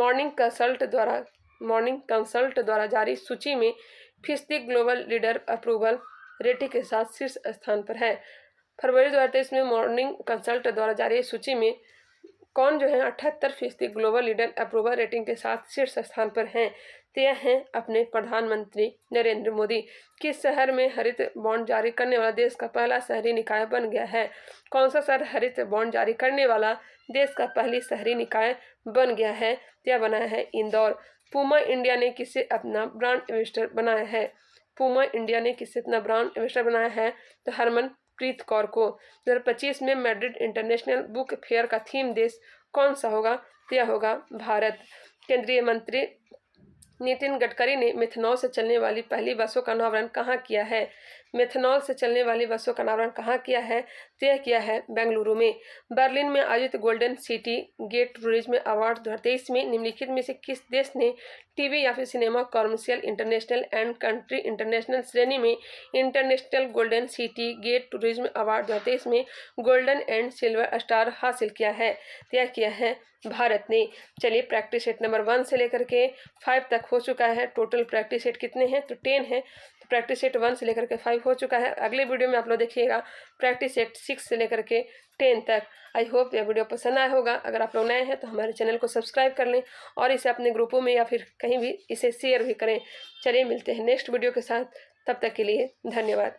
मॉर्निंग कंसल्ट द्वारा जारी सूची में फीसदी ग्लोबल लीडर अप्रूवल रेटिंग के साथ शीर्ष स्थान पर है। फरवरी 2023 में मॉर्निंग कंसल्ट द्वारा जारी सूची में कौन जो है 78% ग्लोबल लीडर अप्रूवल रेटिंग के साथ शीर्ष स्थान पर हैं? तो यह हैं अपने प्रधानमंत्री नरेंद्र मोदी। किस शहर में हरित बॉन्ड जारी करने वाला देश का पहला शहरी निकाय बन गया है? कौन सा शहर हरित बॉन्ड जारी करने वाला देश का पहली शहरी निकाय बन गया है? यह बनाया है इंदौर। पूमा इंडिया ने किसे अपना ब्रांड एम्बेसडर बनाया है? पूमा इंडिया ने किसे अपना ब्रांड एम्बेसडर बनाया है? तो हरमनप्रीत कौर को। 2025 में मैड्रिड इंटरनेशनल बुक फेयर का थीम देश कौन सा होगा? तो यह होगा भारत। केंद्रीय मंत्री नितिन गडकरी ने मेथनॉल से चलने वाली पहली बसों का अनावरण कहाँ किया है? मेथनॉल से चलने वाली बसों का अनावरण कहाँ किया है? तो यह किया है बेंगलुरु में। बर्लिन में आयोजित golden city gate tourism award 2023 में निम्नलिखित में से किस देश ने टीवी या फिर cinema, commercial, international and country international श्रेणी में international golden city gate tourism award 2023 में गोल्डन एंड सिल्वर स्टार हासिल किया है भारत ने। चलिए, प्रैक्टिस सेट नंबर 1 से लेकर के 5 तक हो चुका है। टोटल प्रैक्टिस सेट कितने हैं? तो 10 है। तो प्रैक्टिस सेट 1 से लेकर के 5 हो चुका है। अगले वीडियो में आप लोग देखिएगा प्रैक्टिस सेट 6 से लेकर के 10 तक। आई होप यह वीडियो पसंद आया होगा। अगर आप लोग नए हैं तो हमारे चैनल को सब्सक्राइब कर लें और इसे अपने ग्रुपों में या फिर कहीं भी इसे शेयर भी करें। चलिए, मिलते हैं नेक्स्ट वीडियो के साथ। तब तक के लिए धन्यवाद।